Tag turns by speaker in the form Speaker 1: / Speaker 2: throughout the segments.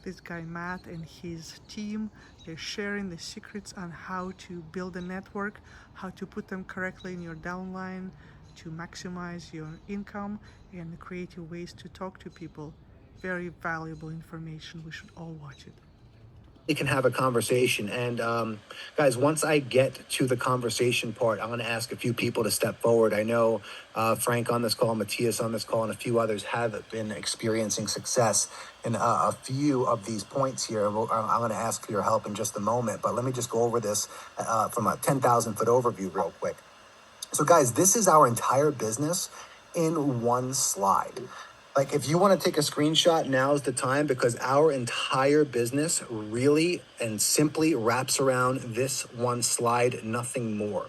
Speaker 1: This guy Matt and his team, they're sharing the secrets on how to build a network, how to put them correctly in your downline, to maximize your income, and creative ways to talk to people. Very valuable information. We should all watch it.
Speaker 2: Can have a conversation. And guys, once I get to the conversation part, I'm going to ask a few people to step forward. I know Frank on this call, Matthias on this call, and a few others have been experiencing success in a few of these points here. I'm going to ask for your help in just a moment, but let me just go over this from a 10,000 foot overview real quick. So, guys, this is our entire business in one slide. Like, if you want to take a screenshot, now's the time, because our entire business really and simply wraps around this one slide, nothing more.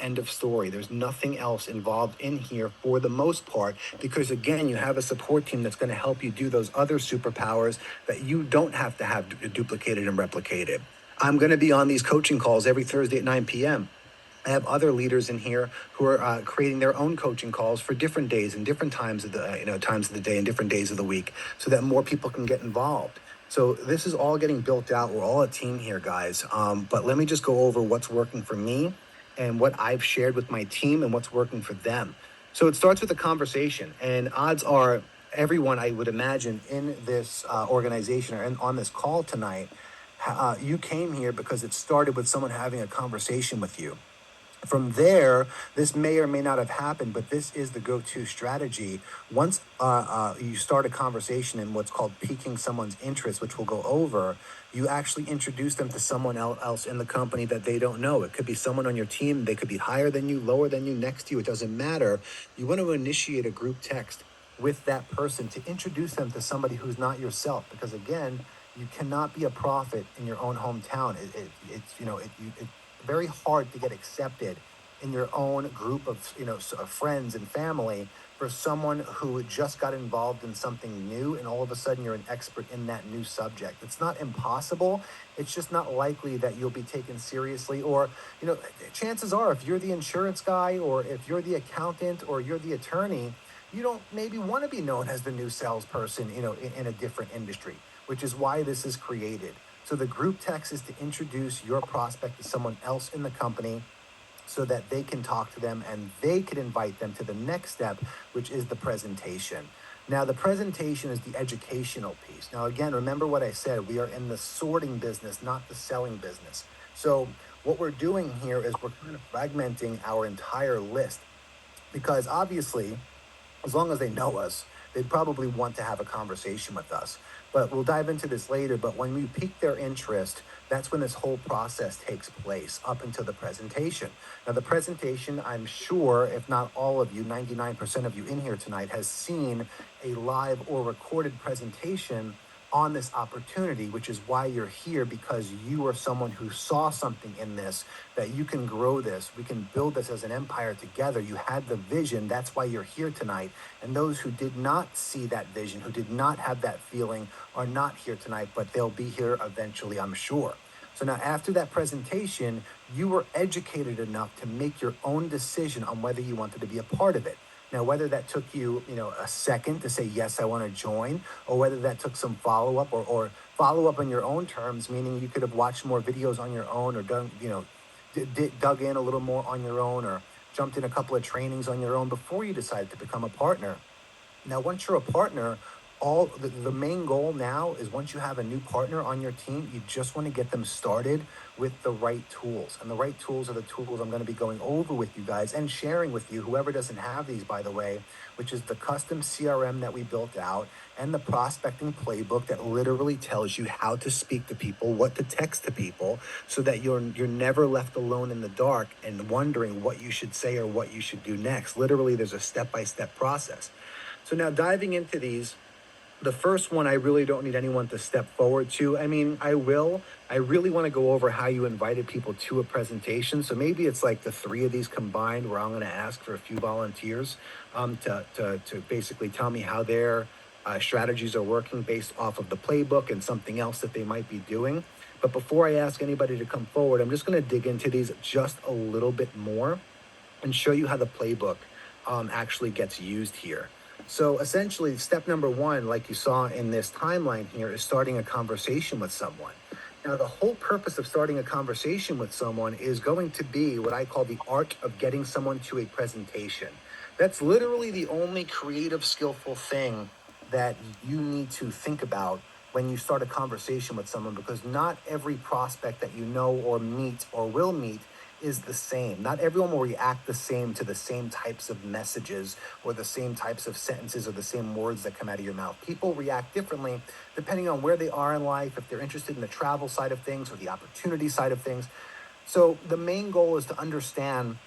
Speaker 2: End of story. There's nothing else involved in here for the most part, because again, you have a support team that's going to help you do those other superpowers that you don't have to have duplicated and replicated. I'm going to be on these coaching calls every Thursday at 9 p.m. I have other leaders in here who are creating their own coaching calls for different days and different times of the times of the day and different days of the week, so that more people can get involved. So this is all getting built out. We're all a team here, guys. But let me just go over what's working for me and what I've shared with my team and what's working for them. So it starts with a conversation, and odds are everyone, I would imagine, in this organization or on this call tonight, you came here because it started with someone having a conversation with you. From there, this may or may not have happened, but this is the go-to strategy. Once you start a conversation in what's called piquing someone's interest, which we'll go over, you actually introduce them to someone else in the company that they don't know. It could be someone on your team. They could be higher than you, lower than you, next to you. It doesn't matter. You want to initiate a group text with that person to introduce them to somebody who's not yourself, because again, you cannot be a prophet in your own hometown. It's very hard to get accepted in your own group of friends and family for someone who just got involved in something new, and all of a sudden you're an expert in that new subject. It's not impossible. It's just not likely that you'll be taken seriously. Or chances are, if you're the insurance guy, or if you're the accountant, or you're the attorney, you don't maybe want to be known as the new salesperson in a different industry, which is why this is created. So the group text is to introduce your prospect to someone else in the company, so that they can talk to them and they can invite them to the next step, which is the presentation. Now, the presentation is the educational piece. Now, again, remember what I said. We are in the sorting business, not the selling business. So what we're doing here is we're kind of fragmenting our entire list, because obviously, as long as they know us, they'd probably want to have a conversation with us. But we'll dive into this later. But when we pique their interest, that's when this whole process takes place up until the presentation. Now, the presentation, I'm sure, if not all of you, 99% of you in here tonight has seen a live or recorded presentation on this opportunity, which is why you're here, because you are someone who saw something in this, that you can grow this. We can build this as an empire together. You had the vision. That's why you're here tonight. And those who did not see that vision, who did not have that feeling, are not here tonight, but they'll be here eventually, I'm sure. So now, after that presentation, you were educated enough to make your own decision on whether you wanted to be a part of it. Now, whether that took you, a second to say, yes, I want to join, or whether that took some follow-up, or follow-up on your own terms, meaning you could have watched more videos on your own, or done, dug in a little more on your own, or jumped in a couple of trainings on your own before you decided to become a partner. Now, once you're a partner, all the main goal now is, once you have a new partner on your team, you just want to get them started with the right tools. And the right tools are the tools I'm going to be going over with you guys and sharing with you, whoever doesn't have these, by the way, which is the custom CRM that we built out, and the prospecting playbook that literally tells you how to speak to people, what to text to people, so that you're never left alone in the dark and wondering what you should say or what you should do next. Literally, there's a step-by-step process. So now, diving into these, the first one, I really don't need anyone to step forward to. I mean, I will. I really want to go over how you invited people to a presentation. So maybe it's like the three of these combined, where I'm going to ask for a few volunteers to basically tell me how their strategies are working based off of the playbook and something else that they might be doing. But before I ask anybody to come forward, I'm just going to dig into these just a little bit more and show you how the playbook actually gets used here. So essentially, step number one, like you saw in this timeline here, is starting a conversation with someone. Now, the whole purpose of starting a conversation with someone is going to be what I call the art of getting someone to a presentation. That's literally the only creative, skillful thing that you need to think about when you start a conversation with someone, because not every prospect that you know or meet or will meet is the same. Not everyone will react the same to the same types of messages or the same types of sentences or the same words that come out of your mouth. People react differently depending on where they are in life, if they're interested in the travel side of things or the opportunity side of things. So the main goal is to understand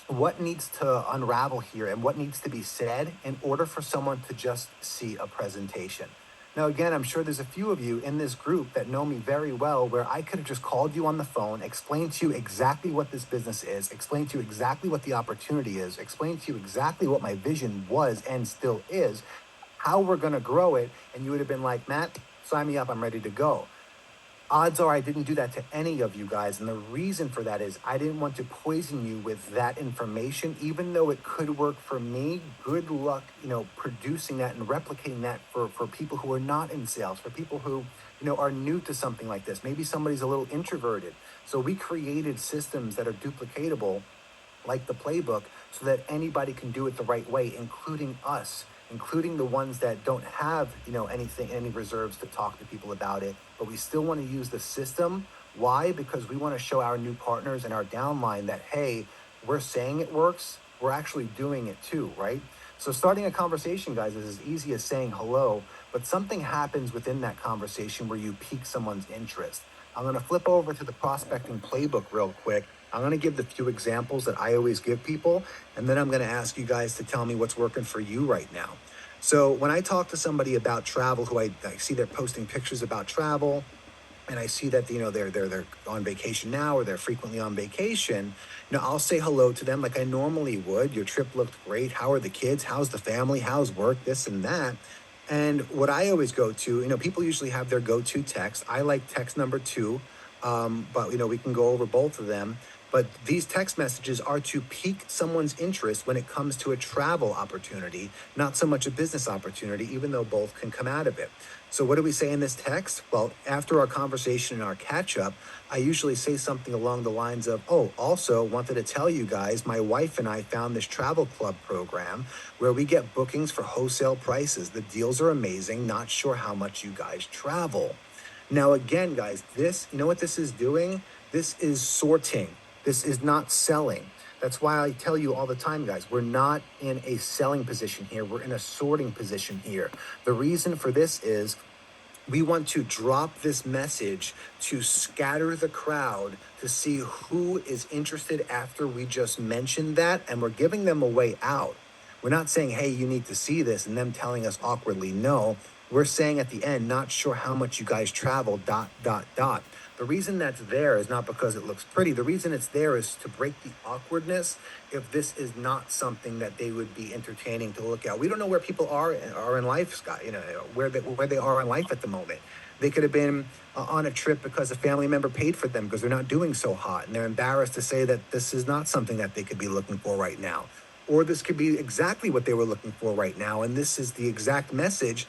Speaker 2: what needs to unravel here and what needs to be said in order for someone to just see a presentation. Now, again, I'm sure there's a few of you in this group that know me very well where I could have just called you on the phone, explained to you exactly what this business is, explained to you exactly what the opportunity is, explained to you exactly what my vision was and still is, how we're going to grow it. And you would have been like, Matt, sign me up. I'm ready to go. Odds are I didn't do that to any of you guys. And the reason for that is I didn't want to poison you with that information, even though it could work for me. Good luck, producing that and replicating that for people who are not in sales, for people who, are new to something like this. Maybe somebody's a little introverted. So we created systems that are duplicatable, like the playbook, so that anybody can do it the right way, including us, including the ones that don't have, any reserves to talk to people about it. But we still want to use the system. Why? Because we want to show our new partners and our downline that, hey, we're saying it works, we're actually doing it too, right? So starting a conversation, guys, is as easy as saying hello, but something happens within that conversation where you pique someone's interest. I'm going to flip over to the prospecting playbook real quick. I'm going to give the few examples that I always give people, and then I'm going to ask you guys to tell me what's working for you right now. So when I talk to somebody about travel, who I see they're posting pictures about travel, and I see that they're on vacation now or they're frequently on vacation, I'll say hello to them like I normally would. Your trip looked great. How are the kids? How's the family? How's work? This and that. And what I always go to, people usually have their go-to text. I like text number two, but we can go over both of them. But these text messages are to pique someone's interest when it comes to a travel opportunity, not so much a business opportunity, even though both can come out of it. So what do we say in this text? Well, after our conversation and our catch up, I usually say something along the lines of, oh, also wanted to tell you guys, my wife and I found this travel club program where we get bookings for wholesale prices. The deals are amazing. Not sure how much you guys travel. Now, again, guys, you know what this is doing? This is sorting. This is not selling. That's why I tell you all the time, guys, we're not in a selling position here. We're in a sorting position here. The reason for this is we want to drop this message to scatter the crowd to see who is interested after we just mentioned that, and we're giving them a way out. We're not saying, hey, you need to see this, and them telling us awkwardly no. We're saying at the end, not sure how much you guys travel, ... The reason that's there is not because it looks pretty. The reason it's there is to break the awkwardness if this is not something that they would be entertaining to look at. We don't know where people are in life, Scott, where they are in life at the moment. They could have been on a trip because a family member paid for them because they're not doing so hot, and they're embarrassed to say that this is not something that they could be looking for right now. Or this could be exactly what they were looking for right now, and this is the exact message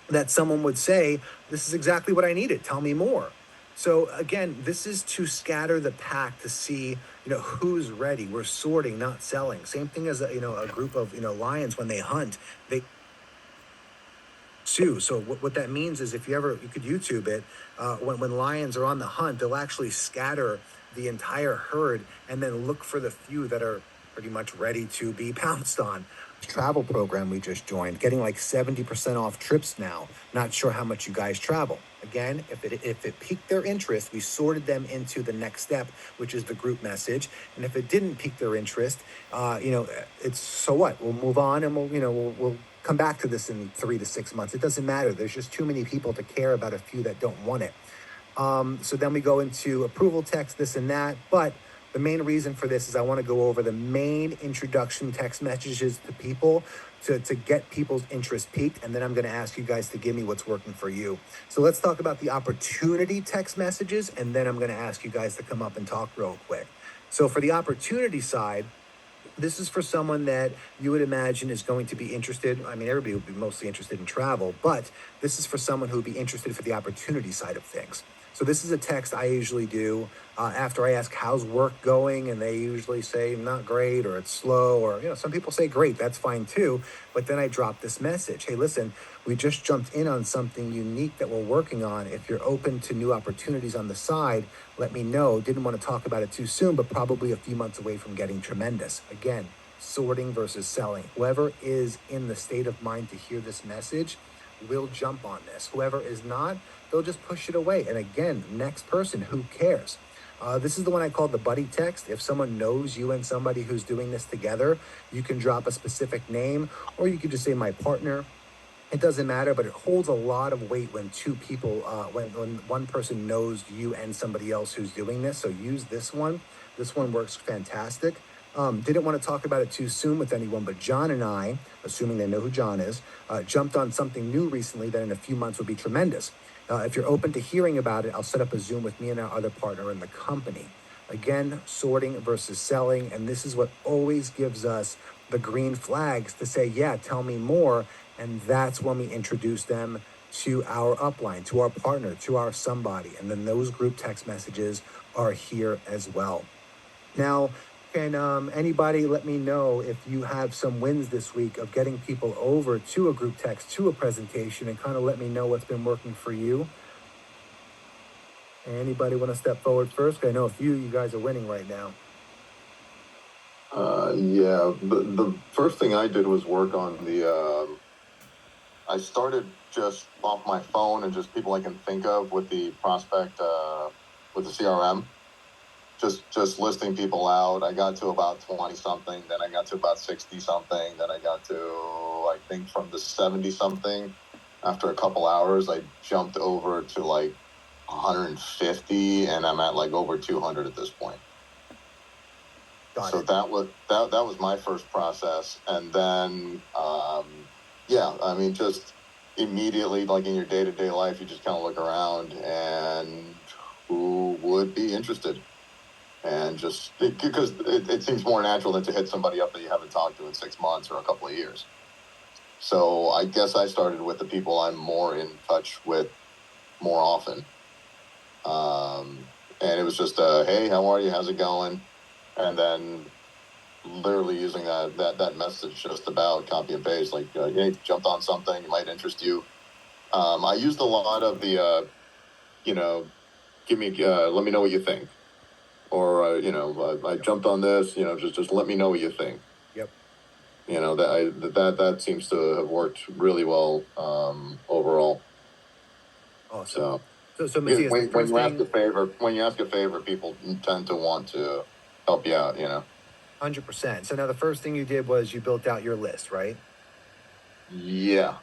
Speaker 2: that someone would say, this is exactly what I needed. Tell me more. So again, this is to scatter the pack to see, who's ready. We're sorting, not selling. Same thing as a group of lions when they hunt. They pursue. So what that means is, if you could YouTube it, when lions are on the hunt, they'll actually scatter the entire herd and then look for the few that are pretty much ready to be pounced on. Travel program we just joined, getting like 70% off trips now. Not sure how much you guys travel. Again, if it piqued their interest, we sorted them into the next step, which is the group message. And if it didn't pique their interest, it's so what? We'll move on, and we'll come back to this in 3 to 6 months. It doesn't matter. There's just too many people to care about a few that don't want it. So then we go into approval text, this and that. But the main reason for this is I want to go over the main introduction text messages to people to get people's interest peaked. And then I'm going to ask you guys to give me what's working for you. So let's talk about the opportunity text messages. And then I'm going to ask you guys to come up and talk real quick. So for the opportunity side, This is for someone that you would imagine is going to be interested. I mean, everybody would be mostly interested in travel, but this is for someone who would be interested for the opportunity side of things. So this is a text I usually do after I ask how's work going, and they usually say not great or it's slow, or some people say great. That's fine too. But then I drop this message: Hey, listen, we just jumped in on something unique that we're working on. If you're open to new opportunities on the side, let me know. Didn't want to talk about it too soon, but probably a few months away from getting tremendous. Again, sorting versus selling. Whoever is in the state of mind to hear this message will jump on this. Whoever is not, they'll just push it away. And again, next person, who cares? This is the one I call the buddy text. If someone knows you and somebody who's doing this together, you can drop a specific name, or you could just say my partner. It doesn't matter, but it holds a lot of weight when two people, when one person knows you and somebody else who's doing this. So use this one. This one works fantastic. Didn't want to talk about it too soon with anyone, but John and I, assuming they know who John is, jumped on something new recently that in a few months would be tremendous. If you're open to hearing about it, I'll set up a Zoom with me and our other partner in the company. Again, sorting versus selling, and this is what always gives us the green flags to say, yeah, tell me more. And that's when we introduce them to our upline, to our partner, to our somebody. And then those group text messages are here as well. Now, can anybody let me know if you have some wins this week of getting people over to a group text, to a presentation, and kind of let me know what's been working for you? Anybody want to step forward first? I know a few of you guys are winning right now.
Speaker 3: Yeah, the first thing I did was work on I started just off my phone and just people I can think of with the prospect, with the CRM, just listing people out. I got to about 20 something, then I got to about 60 something, then I got to, I think from the 70 something. After a couple hours, I jumped over to like 150, and I'm at like over 200 at this point. So that was my first process. And then yeah, I mean, just immediately, like in your day-to-day life, you just kind of look around and who would be interested, and just because it seems more natural than to hit somebody up that you haven't talked to in 6 months or a couple of years. So I guess I started with the people I'm more in touch with more often. And it was just hey, how are you, how's it going? And then literally using that message, just about copy and paste, like, hey, jumped on something, it might interest you. I used a lot of the give me let me know what you think, or I jumped on this, just let me know what you think.
Speaker 2: Yep.
Speaker 3: That seems to have worked really well overall.
Speaker 2: Awesome. So Matthias,
Speaker 3: when you ask a favor, people tend to want to help you out.
Speaker 2: 100%. So now the first thing you did was you built out your list, right?
Speaker 3: Yeah.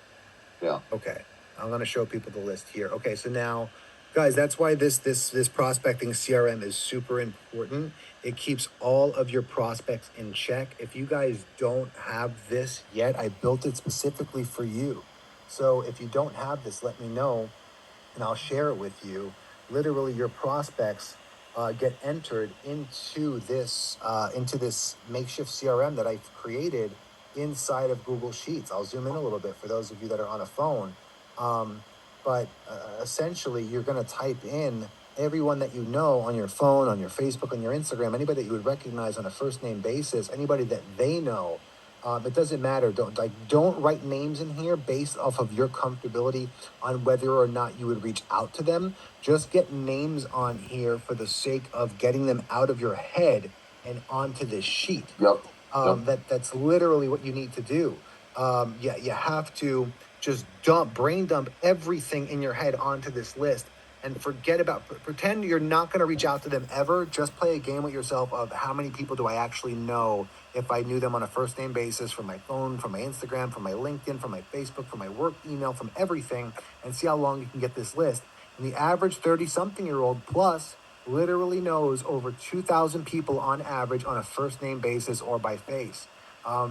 Speaker 2: Okay. I'm going to show people the list here. Okay. So now, guys, that's why this prospecting CRM is super important. It keeps all of your prospects in check. If you guys don't have this yet, I built it specifically for you. So if you don't have this, let me know, and I'll share it with you. Literally, your prospects get entered into this makeshift CRM that I've created inside of Google Sheets. I'll zoom in a little bit for those of you that are on a phone. But essentially, you're going to type in everyone that you know on your phone, on your Facebook, on your Instagram, anybody that you would recognize on a first name basis, anybody that they know. It doesn't matter. Don't write names in here based off of your comfortability on whether or not you would reach out to them. Just get names on here for the sake of getting them out of your head and onto this sheet.
Speaker 3: Yep.
Speaker 2: That's literally what you need to do. You have to just brain dump everything in your head onto this list, and pretend you're not going to reach out to them ever. Just play a game with yourself of how many people do I actually know if I knew them on a first name basis, from my phone, from my Instagram, from my LinkedIn, from my Facebook, from my work email, from everything, and see how long you can get this list. And the average 30-something-year-old plus literally knows over 2,000 people on average on a first name basis or by face.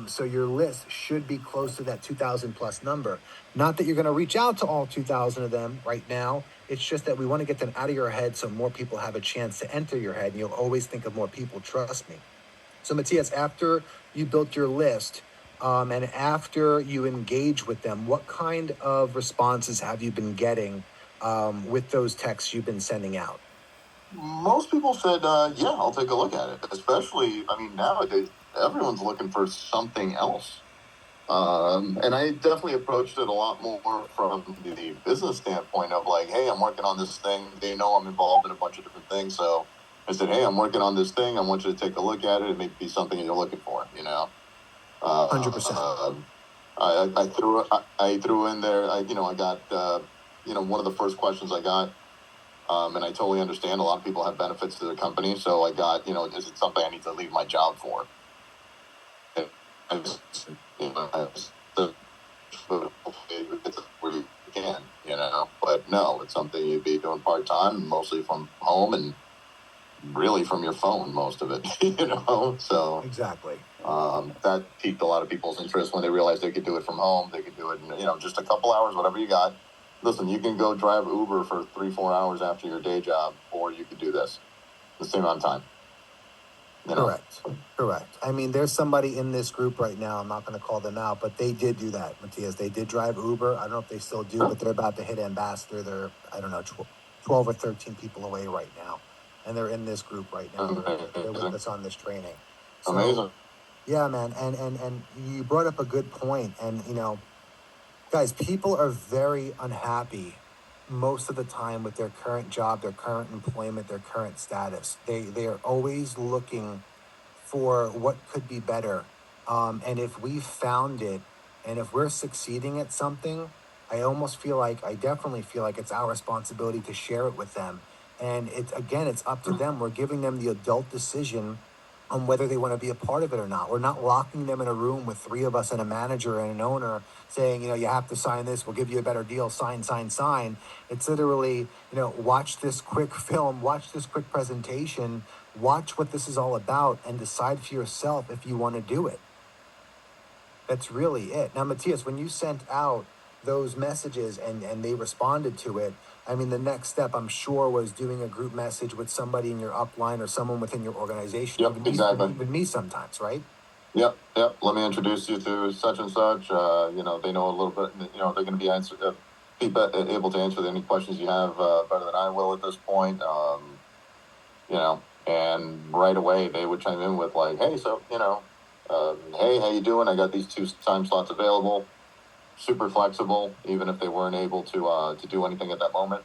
Speaker 2: So your list should be close to that 2,000 plus number. Not that you're going to reach out to all 2,000 of them right now. It's just that we want to get them out of your head so more people have a chance to enter your head, and you'll always think of more people. Trust me. So, Matthias, after you built your list, and after you engage with them, what kind of responses have you been getting with those texts you've been sending out?
Speaker 3: Most people said, yeah, I'll take a look at it. Especially, I mean, nowadays, everyone's looking for something else. And I definitely approached it a lot more from the business standpoint of like, hey, I'm working on this thing. They know I'm involved in a bunch of different things. So I said, hey, I'm working on this thing. I want you to take a look at it. It may be something you're looking for,
Speaker 2: 100%.
Speaker 3: I threw in there, I got, one of the first questions I got, and I totally understand a lot of people have benefits to their company. So I got, is it something I need to leave my job for? And I just, where you can, but no, it's something you'd be doing part time, mostly from home and really from your phone, most of it, so
Speaker 2: Exactly.
Speaker 3: that piqued a lot of people's interest when they realized they could do it from home. They could do it in, just a couple hours, whatever you got. Listen, you can go drive Uber for 3-4 hours after your day job, or you could do this the same amount of time.
Speaker 2: Correct. I mean, there's somebody in this group right now. I'm not going to call them out, but they did do that, Matthias. They did drive Uber. I don't know if they still do, but they're about to hit ambassador. They're, I don't know, 12 or 13 people away right now. And they're in this group right now. They're with us on this training. So,
Speaker 3: amazing.
Speaker 2: Yeah, man. And you brought up a good point. And, guys, people are very unhappy most of the time with their current job, their current employment, their current status. They are always looking for what could be better. And if we found it, and if we're succeeding at something, I definitely feel like it's our responsibility to share it with them. And it's up to them. We're giving them the adult decision on whether they want to be a part of it or not. We're not locking them in a room with three of us and a manager and an owner saying, you have to sign this, we'll give you a better deal, sign, sign, sign. It's literally, watch this quick film, watch this quick presentation, watch what this is all about, and decide for yourself if you want to do it. That's really it. Now, Matthias, when you sent out those messages and they responded to it, I mean, the next step, I'm sure, was doing a group message with somebody in your upline or someone within your organization.
Speaker 3: Yep, exactly.
Speaker 2: Even me sometimes, right?
Speaker 3: Yep. Let me introduce you to such and such. They know a little bit. They're going to be able to answer any questions you have better than I will at this point. And right away they would chime in with like, hey, so hey, how you doing? I got these 2 time slots available. Super flexible, even if they weren't able to do anything at that moment,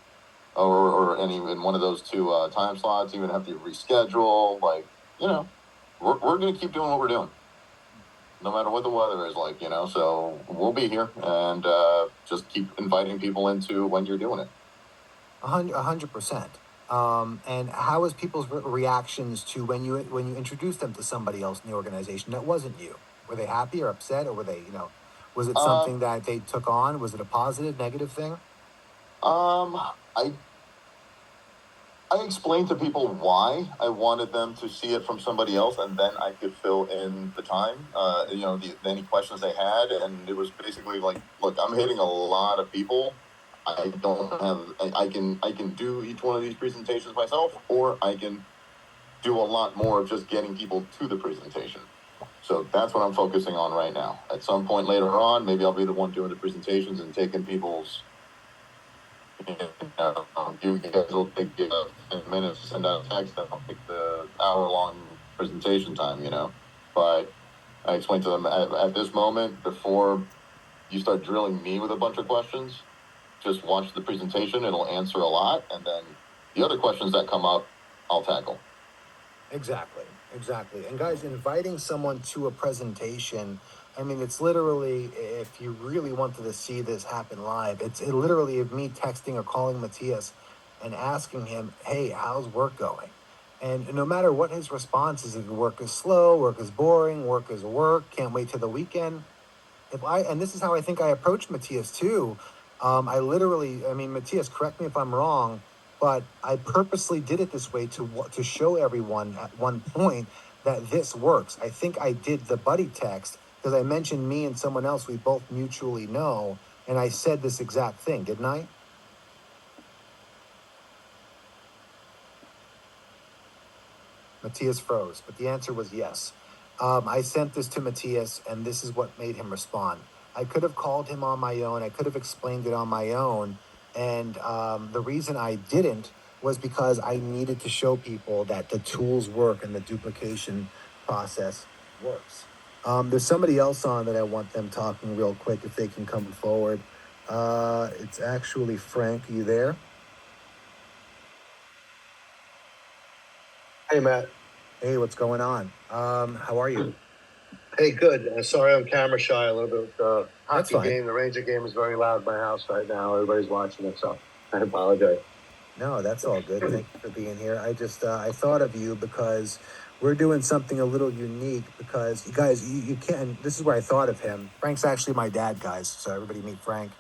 Speaker 3: or any in one of those 2 time slots, even have to reschedule. Like, we're gonna keep doing what we're doing, no matter what the weather is like. So we'll be here and just keep inviting people into when you're doing it.
Speaker 2: 100%. And how was people's reactions to when you introduced them to somebody else in the organization that wasn't you? Were they happy or upset, or were they, was it something that they took on? Was it a positive, negative thing?
Speaker 3: I explained to people why I wanted them to see it from somebody else, and then I could fill in the time. Any questions they had, and it was basically like, look, I'm hitting a lot of people. I don't have. I can do each one of these presentations myself, or I can do a lot more of just getting people to the presentation. So that's what I'm focusing on right now. At some point later on, maybe I'll be the one doing the presentations and taking people's. You guys will take 10 minutes to send out a text, and I'll take the hour-long presentation time. But I explained to them at this moment, before you start drilling me with a bunch of questions, just watch the presentation. It'll answer a lot, and then the other questions that come up, I'll tackle.
Speaker 2: Exactly. And guys, inviting someone to a presentation, I mean, it's literally, if you really wanted to see this happen live, it's literally me texting or calling Matthias and asking him, hey, how's work going? And no matter what his response is, if work is slow, work is boring, work is work, can't wait till the weekend. And this is how I think I approached Matthias too. Matthias, correct me if I'm wrong, but I purposely did it this way to show everyone at one point that this works. I think I did the buddy text because I mentioned me and someone else we both mutually know, and I said this exact thing, didn't I? Matthias froze, but the answer was yes. I sent this to Matthias, and this is what made him respond. I could have called him on my own. I could have explained it on my own. And the reason I didn't was because I needed to show people that the tools work and the duplication process works. There's somebody else on that I want them talking real quick if they can come forward. It's actually Frank. Are you there?
Speaker 4: Hey, Matt.
Speaker 2: Hey, what's going on? How are you?
Speaker 4: Hey, good. Sorry I'm camera shy a little bit.
Speaker 2: That's
Speaker 4: Hockey
Speaker 2: fine.
Speaker 4: game, the Ranger game is very loud in my house right now. Everybody's watching it, so I apologize.
Speaker 2: No, that's all good. Thank you for being here. I just I thought of you because we're doing something a little unique because you guys you can't. This is where I thought of him. Frank's actually my dad, guys. So everybody meet Frank.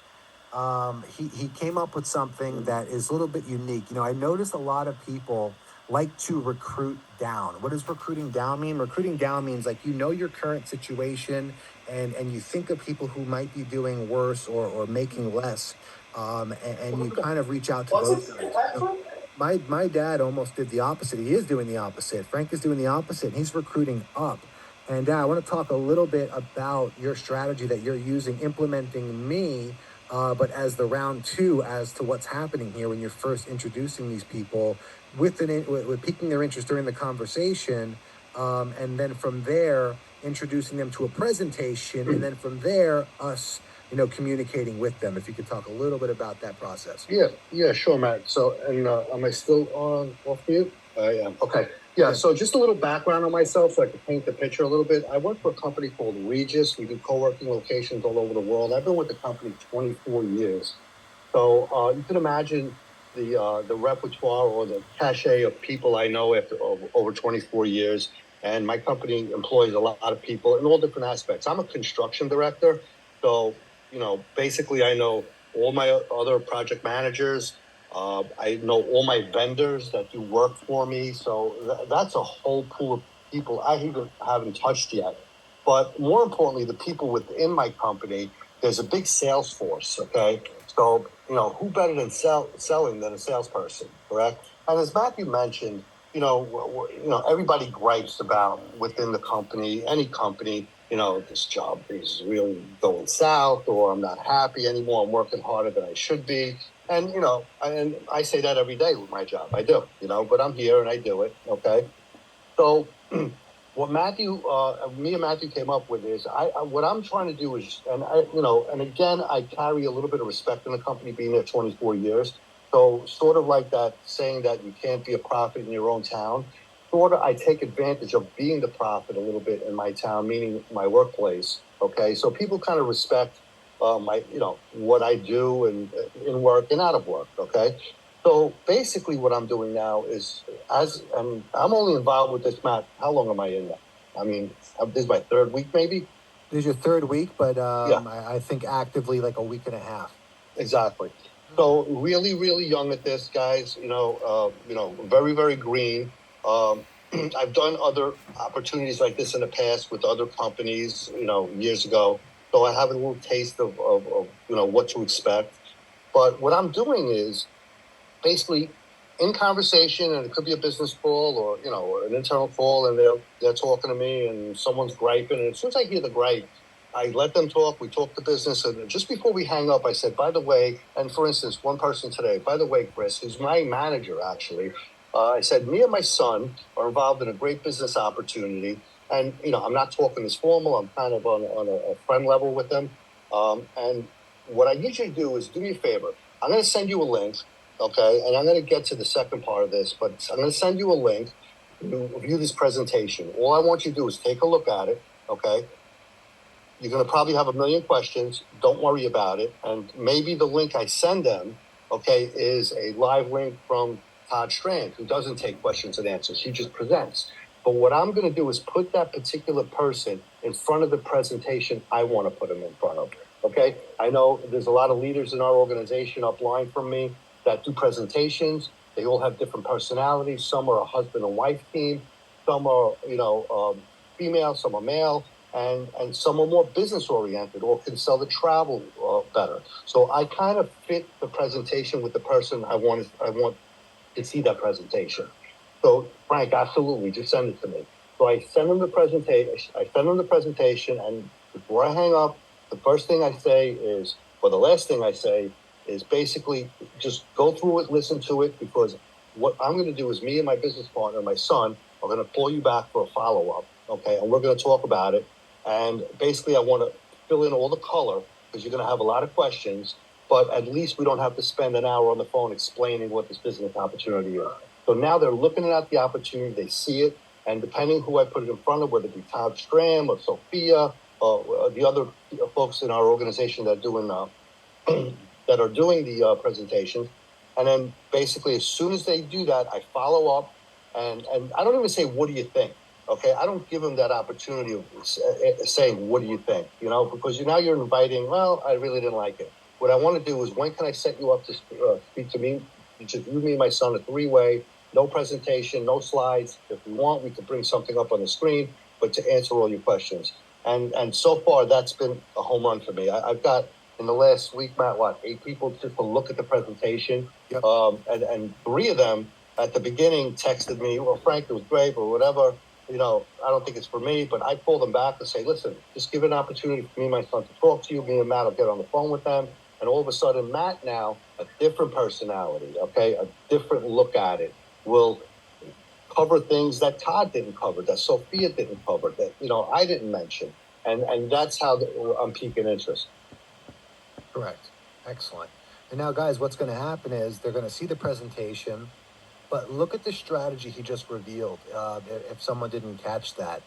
Speaker 2: He came up with something that is a little bit unique. You know, I noticed a lot of people like to recruit down. What does recruiting down mean? Recruiting down means like you know your current situation and you think of people who might be doing worse or making less, and you kind of reach out to those guys. You know, my dad almost did the opposite. He is doing the opposite. Frank is doing the opposite, and he's recruiting up. And I want to talk a little bit about your strategy that you're using, implementing me, but as the round two, as to what's happening here when you're first introducing these people, with piquing their interest during the conversation, and then from there introducing them to a presentation, and then from there us, you know, communicating with them. If you could talk a little bit about that process.
Speaker 4: Yeah, sure, Matt. So, and am I still on off mute? I am. Okay. Yeah, so just a little background on myself so I can paint the picture a little bit. I work for a company called Regis. We do co-working locations all over the world. I've been with the company 24 years. So you can imagine the repertoire or the cachet of people I know after over 24 years. And my company employs a lot of people in all different aspects. I'm a construction director. So, you know, basically I know all my other project managers. I know all my vendors that do work for me. So that's a whole pool of people I even haven't touched yet. But more importantly, the people within my company, there's a big sales force, okay? So, you know, who better than selling than a salesperson, correct? And as Matthew mentioned, everybody gripes about within the company, any company, you know, this job is really going south, or I'm not happy anymore. I'm working harder than I should be. And, you know, and I say that every day with my job. I do, you know, but I'm here and I do it, okay? So what me and Matthew came up with is what I'm trying to do is, and again, I carry a little bit of respect in the company being there 24 years. So sort of like that saying that you can't be a prophet in your own town, sort of I take advantage of being the prophet a little bit in my town, meaning my workplace. Okay. So people kind of respect what I do and in work and out of work. Okay. So basically what I'm doing now is I'm only involved with this, Matt. How long am I in now? I mean, this is my third week, maybe.
Speaker 2: This is your third week, but
Speaker 4: Yeah.
Speaker 2: I think actively like a week and a half.
Speaker 4: Exactly. So really, really young at this, guys. Very, very green. I've done other opportunities like this in the past with other companies, years ago. So I have a little taste of what to expect. But what I'm doing is basically in conversation, and it could be a business call or an internal call, and they're talking to me, and someone's griping, and as soon as I hear the gripe, I let them talk. We talk the business, and just before we hang up, I said, by the way, and for instance, one person today, by the way, Chris, who's my manager actually, I said, me and my son are involved in a great business opportunity, and I'm not talking as formal. I'm kind of on a friend level with them, and what I usually do is do me a favor. I'm going to send you a link. Okay, and I'm going to get to the second part of this, but I'm going to send you a link to view this presentation. All I want you to do is take a look at it, okay? You're going to probably have a million questions. Don't worry about it. And maybe the link I send them, okay, is a live link from Todd Strand, who doesn't take questions and answers. He just presents. But what I'm going to do is put that particular person in front of the presentation I want to put him in front of, okay? I know there's a lot of leaders in our organization upline from me that do presentations. They all have different personalities. Some are a husband and wife team. Some are, female, some are male, and some are more business oriented or can sell the travel better. So I kind of fit the presentation with the person I want to see that presentation. So Frank, absolutely, just send it to me. So I send them the presentation, and before I hang up, the first thing I say is, or the last thing I say is basically just go through it, listen to it, because what I'm going to do is me and my business partner, my son, are going to call you back for a follow-up, okay? And we're going to talk about it. And basically, I want to fill in all the color because you're going to have a lot of questions, but at least we don't have to spend an hour on the phone explaining what this business opportunity is. So now they're looking at the opportunity, they see it, and depending who I put it in front of, whether it be Todd Stram or Sophia or the other folks in our organization that are doing the presentations, and then basically as soon as they do that, I follow up, and I don't even say, what do you think? Okay, I don't give them that opportunity of saying, what do you think? Because now you're inviting, well, I really didn't like it. What I want to do is, when can I set you up to speak to me? Just you, me, and my son, a three-way, no presentation, no slides. If we want, we can bring something up on the screen, but to answer all your questions. And so far, that's been a home run for me. I've got, in the last week, Matt, 8 people just to look at the presentation.
Speaker 2: Yep.
Speaker 4: And 3 of them at the beginning texted me, well, Frank, it was great, or whatever. I don't think it's for me, but I call them back and say, listen, just give an opportunity for me and my son to talk to you. Me and Matt will get on the phone with them. And all of a sudden, Matt now, a different personality, okay, a different look at it, will cover things that Todd didn't cover, that Sophia didn't cover, that, I didn't mention. And that's how I'm piquing interest.
Speaker 2: Correct. Excellent. And now, guys, what's going to happen is they're going to see the presentation, but look at the strategy he just revealed. If someone didn't catch that,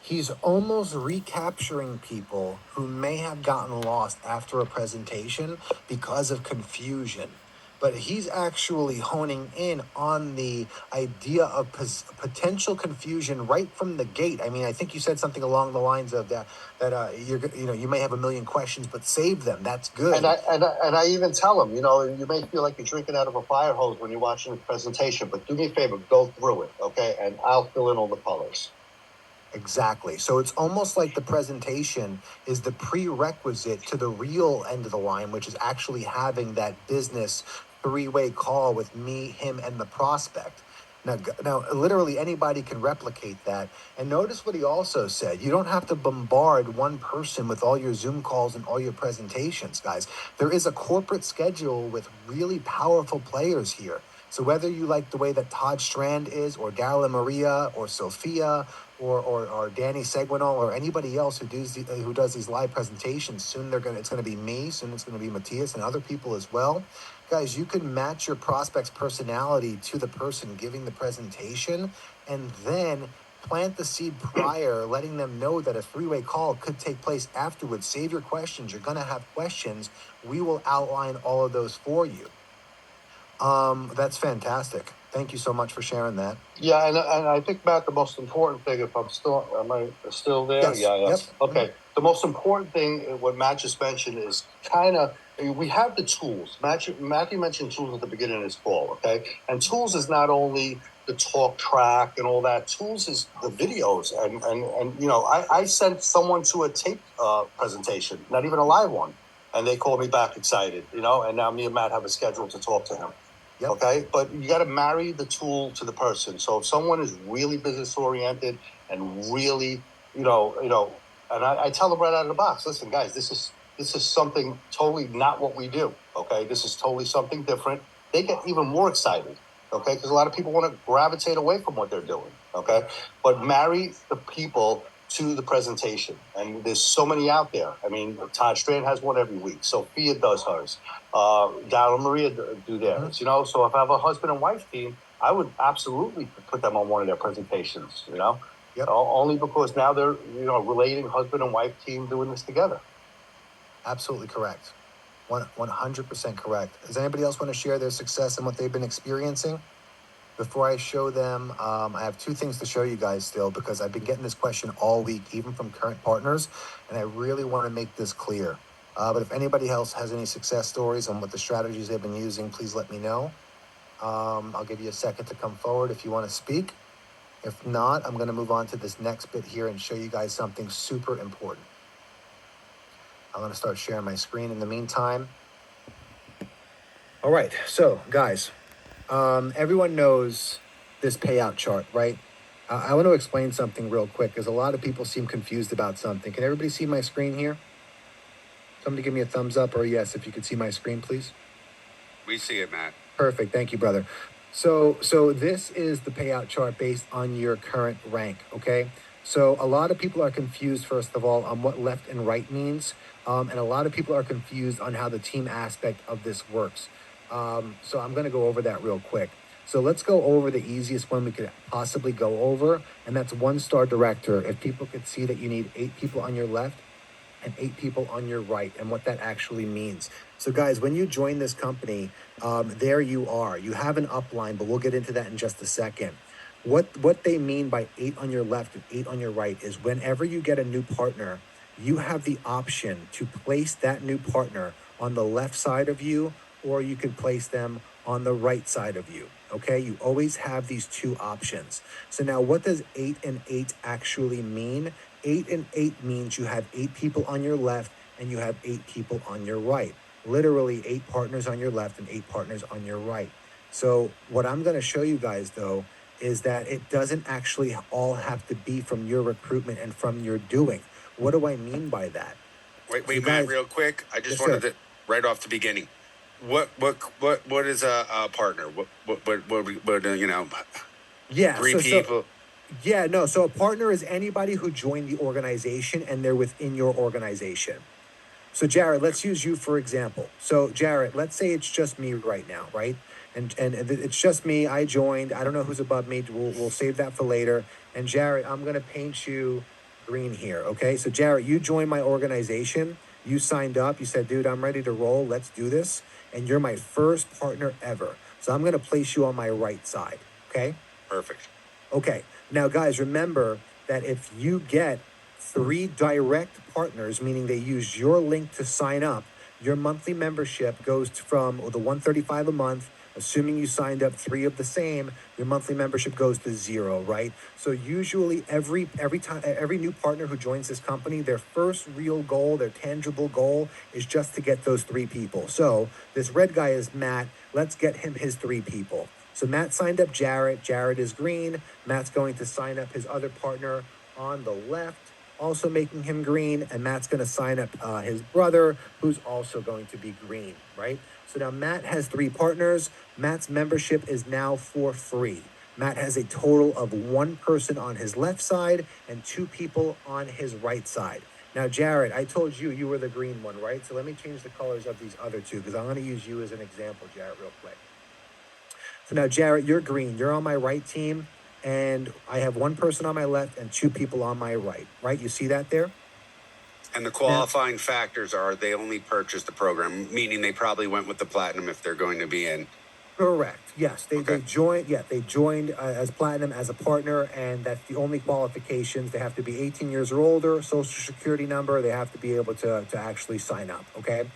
Speaker 2: he's almost recapturing people who may have gotten lost after a presentation because of confusion. But he's actually honing in on the idea of potential confusion right from the gate. I mean, I think you said something along the lines of that you may have a million questions, but save them. That's good.
Speaker 4: And I even tell them, you may feel like you're drinking out of a fire hose when you're watching the presentation, but do me a favor, go through it, okay? And I'll fill in all the colors.
Speaker 2: Exactly. So it's almost like the presentation is the prerequisite to the real end of the line, which is actually having that business 3-way call with me, him, and the prospect. Now, literally anybody can replicate that. And notice what he also said. You don't have to bombard one person with all your Zoom calls and all your presentations, guys. There is a corporate schedule with really powerful players here. So whether you like the way that Todd Strand is, or Daryl and Maria, or Sophia, or Danny Seguinal, or anybody else who does these live presentations, soon it's going to be me, soon it's going to be Matthias and other people as well. Guys, you can match your prospect's personality to the person giving the presentation, and then plant the seed prior, letting them know that a 3-way call could take place afterwards. Save your questions. You're going to have questions. We will outline all of those for you. That's fantastic. Thank you so much for sharing that.
Speaker 4: Yeah, and I think, Matt, the most important thing, am I still there?
Speaker 2: Yes.
Speaker 4: Yeah.
Speaker 2: Yep.
Speaker 4: Okay.
Speaker 2: Mm-hmm.
Speaker 4: The most important thing, what Matt just mentioned, is we have the tools. Matthew mentioned tools at the beginning of his call, okay? And tools is not only the talk track and all that. Tools is the videos. And I sent someone to a tape presentation, not even a live one. And they called me back excited, and now me and Matt have a schedule to talk to him. Yep. Okay, but you got to marry the tool to the person. So if someone is really business oriented and really, and I tell them right out of the box, listen, guys, this is something totally not what we do. Okay, this is totally something different. They get even more excited. Okay, because a lot of people want to gravitate away from what they're doing. Okay, but marry the people to the presentation, and there's so many out there. I mean, Todd Strand has one every week. Sophia does hers. Daryl and Maria do theirs. Mm-hmm. So if I have a husband and wife team, I would absolutely put them on one of their presentations. Yep. Only because now they're relating husband and wife team doing this together.
Speaker 2: Absolutely correct. 100% correct. Does anybody else want to share their success and what they've been experiencing? Before I show them, I have 2 things to show you guys still, because I've been getting this question all week, even from current partners, and I really want to make this clear. But if anybody else has any success stories on what the strategies they've been using, please let me know. I'll give you a second to come forward if you want to speak. If not, I'm going to move on to this next bit here and show you guys something super important. I'm going to start sharing my screen in the meantime. All right, so guys, everyone knows this payout chart, right? I want to explain something real quick because a lot of people seem confused about something. Can everybody see my screen here? Somebody give me a thumbs up or a yes if you could see my screen, please.
Speaker 5: We see it, Matt.
Speaker 2: Perfect. Thank you, brother. So this is the payout chart based on your current rank. Okay. So a lot of people are confused, first of all, on what left and right means, and a lot of people are confused on how the team aspect of this works. So I'm going to go over that real quick. So let's go over the easiest one we could possibly go over, and that's 1-star director. If people could see that you need 8 people on your left and 8 people on your right, and what that actually means. So guys, when you join this company, there you are. You have an upline, but we'll get into that in just a second. What they mean by 8 on your left and 8 on your right is whenever you get a new partner, you have the option to place that new partner on the left side of you, or you could place them on the right side of you. Okay, you always have these 2 options. So now what does 8 and 8 actually mean? 8 and 8 means you have 8 people on your left and you have 8 people on your right. Literally 8 partners on your left and 8 partners on your right. So what I'm going to show you guys though is that it doesn't actually all have to be from your recruitment and from your doing. What do I mean by that?
Speaker 5: Wait,
Speaker 2: So
Speaker 5: Matt,
Speaker 2: guys,
Speaker 5: real quick. I just
Speaker 2: yes,
Speaker 5: wanted
Speaker 2: sir.
Speaker 5: to right off the beginning. What is a partner? What you know?
Speaker 2: Yeah,
Speaker 5: 3 people.
Speaker 2: Yeah, no. So a partner is anybody who joined the organization and they're within your organization. So Jared, let's use you for example. So Jared, let's say it's just me right now, right? And it's just me. I joined. I don't know who's above me. We'll save that for later. And Jared, I'm gonna paint you green here. Okay. So Jared, you joined my organization. You signed up. You said, dude, I'm ready to roll. Let's do this. And you're my first partner ever. So I'm gonna place you on my right side. Okay.
Speaker 5: Perfect.
Speaker 2: Okay. Now, guys, remember that if you get 3 direct partners, meaning they use your link to sign up, your monthly membership goes from the $135 a month. Assuming you signed up 3 of the same, your monthly membership goes to 0, right? So usually every new partner who joins this company, their first real goal, their tangible goal is just to get those 3 people. So this red guy is Matt. Let's get him his 3 people. So Matt signed up Jared. Jared is green. Matt's going to sign up his other partner on the left, also making him green. And Matt's going to sign up his brother, who's also going to be green, right? So now Matt has 3 partners. Matt's membership is now for free. Matt has a total of 1 person on his left side and 2 people on his right side. Now, Jared, I told you you were the green one, right? So let me change the colors of these other 2 because I'm going to use you as an example, Jared, real quick. So now, Jarrett, you're green. You're on my right team, and I have 1 person on my left and 2 people on my right. Right? You see that there?
Speaker 5: And the qualifying factors are they only purchased the program, meaning they probably went with the platinum if they're going to be in.
Speaker 2: Correct. Yes, they joined. Yeah, they joined as platinum as a partner, and that's the only qualifications. They have to be 18 years or older, social security number. They have to be able to actually sign up. Okay.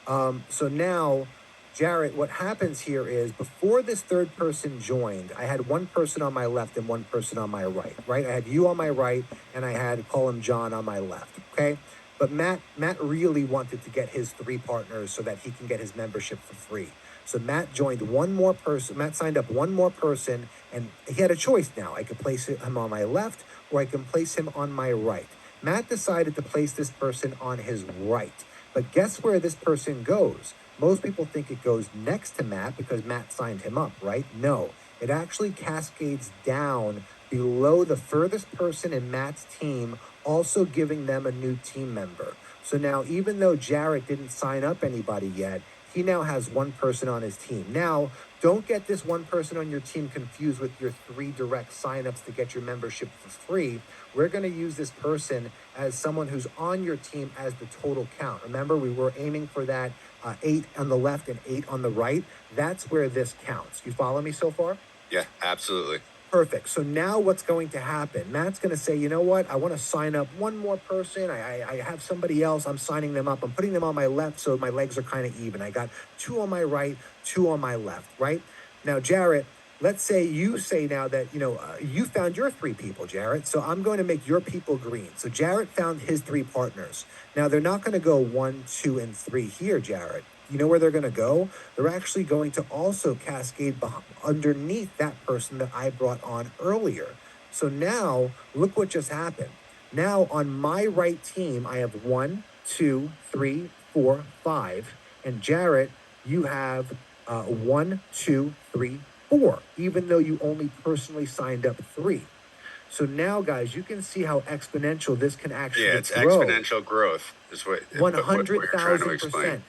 Speaker 2: So now, Jarrett, what happens here is before this 3rd person joined, I had 1 person on my left and 1 person on my right. Right. I had you on my right, and I had call him John on my left. Okay. But Matt really wanted to get his 3 partners so that he can get his membership for free. So Matt joined 1 more person. Matt signed up 1 more person, and he had a choice now. I could place him on my left, or I can place him on my right. Matt decided to place this person on his right. But guess where this person goes? Most people think it goes next to Matt because Matt signed him up, right? No, it actually cascades down below the furthest person in Matt's team, also giving them a new team member. So now, even though Jarrett didn't sign up anybody yet, he now has 1 person on his team. Now, don't get this 1 person on your team confused with your 3 direct signups to get your membership for free. We're going to use this person as someone who's on your team as the total count. Remember, we were aiming for that 8 on the left and 8 on the right. That's where this counts. You follow me so far?
Speaker 5: Yeah, absolutely.
Speaker 2: Perfect. So now what's going to happen? Matt's going to say, you know what? I want to sign up 1 more person. I have somebody else. I'm signing them up. I'm putting them on my left so my legs are kind of even. I got 2 on my right, 2 on my left, right? Now, Jarrett, let's say you say now that, you found your 3 people, Jarrett. So I'm going to make your people green. So Jarrett found his 3 partners. Now, they're not going to go 1, 2, and 3 here, Jarrett. You know where they're going to go? They're actually going to also cascade underneath that person that I brought on earlier. So now look what just happened. Now on my right team, I have 1, 2, 3, 4, 5. And Jarrett, you have 1, 2, 3, 4, even though you only personally signed up 3. So now, guys, you can see how exponential this can actually
Speaker 5: Yeah, it's
Speaker 2: grow.
Speaker 5: exponential growth is what we're trying to explain.
Speaker 2: 100,000%.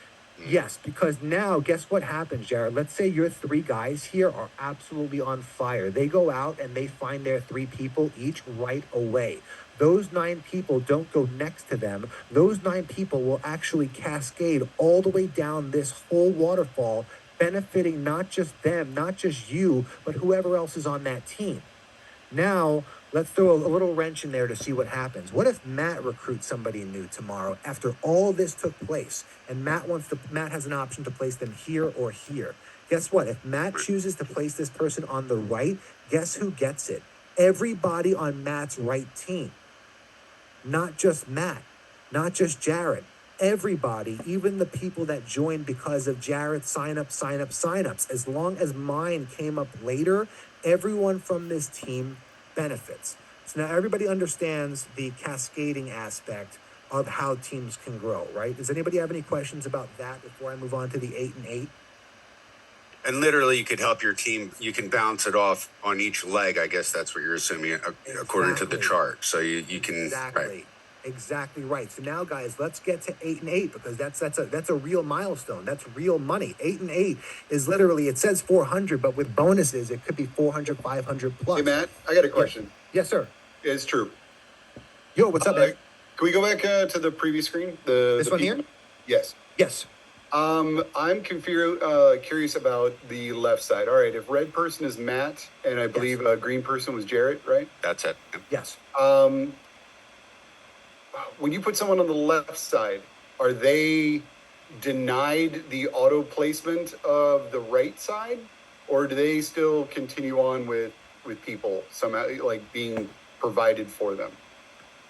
Speaker 2: Yes, because now guess what happens, Jared? Let's say your 3 guys here are absolutely on fire. They go out and they find their 3 people each right away. Those 9 people don't go next to them. Those 9 people will actually cascade all the way down this whole waterfall, benefiting not just them, not just you, but whoever else is on that team. Now, let's throw a little wrench in there to see what happens. What if Matt recruits somebody new tomorrow after all this took place, and Matt has an option to place them here or here? Guess what? If Matt chooses to place this person on the right, guess who gets it? Everybody on Matt's right team. Not just Matt, not just Jared. Everybody, even the people that joined because of Jared's signups. As long as mine came up later, everyone from this team benefits. So now everybody understands the cascading aspect of how teams can grow, right? Does anybody have any questions about that before I move on to the 8 and 8?
Speaker 5: And literally, you could help your team. You can bounce it off on each leg. I guess that's what you're assuming, according to the chart. So you can
Speaker 2: Exactly right. So now, guys, let's get to 8 and 8 because that's a real milestone. That's real money. 8 and 8 is literally, it says 400, but with bonuses, it could be 400, 500 plus.
Speaker 6: Hey, Matt, I got a question.
Speaker 2: Yeah. Yes, sir.
Speaker 6: It's true.
Speaker 2: Yo, what's up, man?
Speaker 6: Can we go back to the previous screen?
Speaker 2: This one here?
Speaker 6: Yes.
Speaker 2: Yes.
Speaker 6: I'm curious about the left side. All right, if red person is Matt, and I believe green person was Jarrett, right?
Speaker 5: That's it.
Speaker 2: Yes.
Speaker 6: When you put someone on the left side, are they denied the auto placement of the right side, or do they still continue on with people somehow, like being provided for them?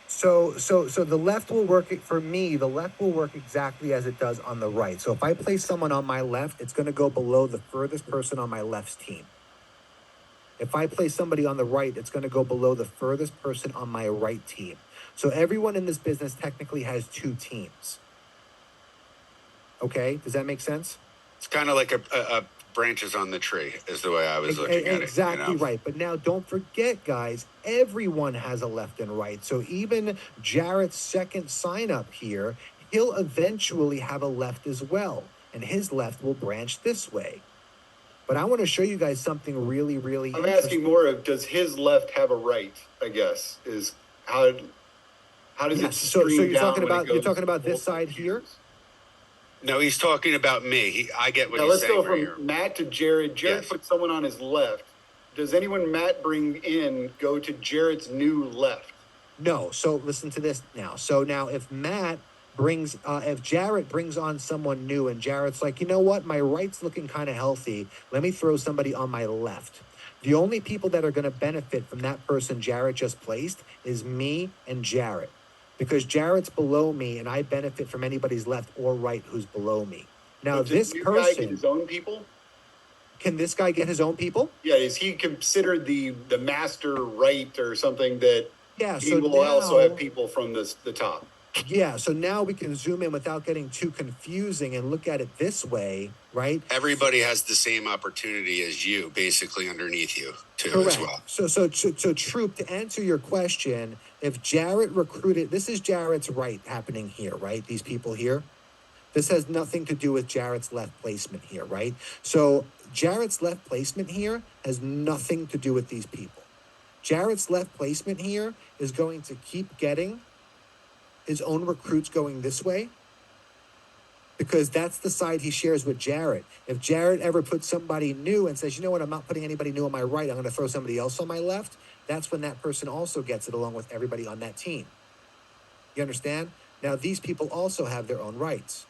Speaker 2: So the left will work for me. The left will work exactly as it does on the right. So if I place someone on my left, it's going to go below the furthest person on my left's team. If I place somebody on the right, it's going to go below the furthest person on my right team. So everyone in this business technically has 2 teams. Okay, does that make sense?
Speaker 5: It's kind of like a branches on the tree is the way I was looking at it.
Speaker 2: Exactly right. But now don't forget, guys, everyone has a left and right. So even Jarrett's second sign up here, he'll eventually have a left as well. And his left will branch this way. But I want to show you guys something really, really
Speaker 6: I'm asking more of, does his left have a right, I guess, is how does it
Speaker 2: so
Speaker 6: stream
Speaker 2: you're
Speaker 6: down
Speaker 2: talking about this side here?
Speaker 5: No, he's talking about me. I get what
Speaker 6: now
Speaker 5: he's
Speaker 6: let's
Speaker 5: saying
Speaker 6: go from
Speaker 5: here.
Speaker 6: Matt to Jared. Jared
Speaker 5: Yes.
Speaker 6: put someone on his left. Does anyone Matt bring in go to Jared's new left?
Speaker 2: No. So listen to this now. So now if Jarrett brings on someone new and Jarrett's like, you know what, my right's looking kind of healthy. Let me throw somebody on my left. The only people that are going to benefit from that person Jarrett just placed is me and Jarrett. Because Jarrett's below me and I benefit from anybody's left or right who's below me. Now,
Speaker 6: this guy get his own people?
Speaker 2: Can this guy get his own people?
Speaker 6: Yeah, is he considered the master right or something that he will
Speaker 2: now,
Speaker 6: also have people from the top?
Speaker 2: Yeah, so now we can zoom in without getting too confusing and look at it this way, right?
Speaker 5: Everybody has the same opportunity as you, basically underneath you, too,
Speaker 2: Correct.
Speaker 5: as well.
Speaker 2: So, Troop, to answer your question, if Jarrett recruited, this is Jarrett's right happening here, right? These people here. This has nothing to do with Jarrett's left placement here, right? So Jarrett's left placement here has nothing to do with these people. Jarrett's left placement here is going to keep getting his own recruits going this way because that's the side he shares with Jarrett. If Jarrett ever puts somebody new and says, you know what, I'm not putting anybody new on my right, I'm going to throw somebody else on my left, that's when that person also gets it along with everybody on that team. You understand? Now, these people also have their own rights.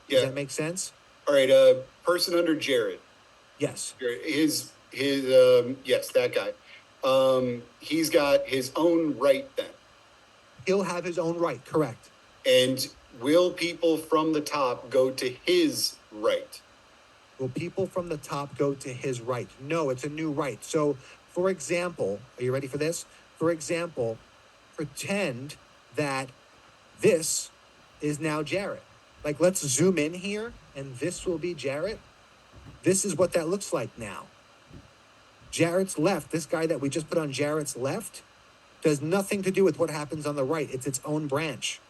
Speaker 2: Does that make sense?
Speaker 6: All right, person under Jared.
Speaker 2: Yes.
Speaker 6: His yes, that guy. He's got his own right then.
Speaker 2: He'll have his own right, correct.
Speaker 6: And will people from the top go to his right?
Speaker 2: Will people from the top go to his right? No, it's a new right. So For example, are you ready for this? For example, pretend that this is now Jarrett. Like, let's zoom in here, and this will be Jarrett. This is what that looks like now. Jarrett's left, this guy that we just put on Jarrett's left, does nothing to do with what happens on the right. It's its own branch.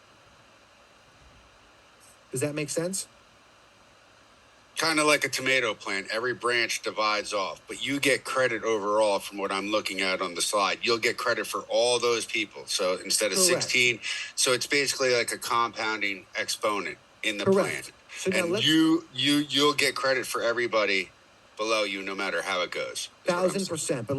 Speaker 2: Does that make sense?
Speaker 5: Kind of like a tomato plant. Every branch divides off, but you get credit overall from what I'm looking at on the slide. You'll get credit for all those people. So instead of
Speaker 2: Correct.
Speaker 5: 16, so it's basically like a compounding exponent in the
Speaker 2: Correct.
Speaker 5: plant.
Speaker 2: So now
Speaker 5: and you'll get credit for everybody below you, no matter how it goes.
Speaker 2: 1,000%. But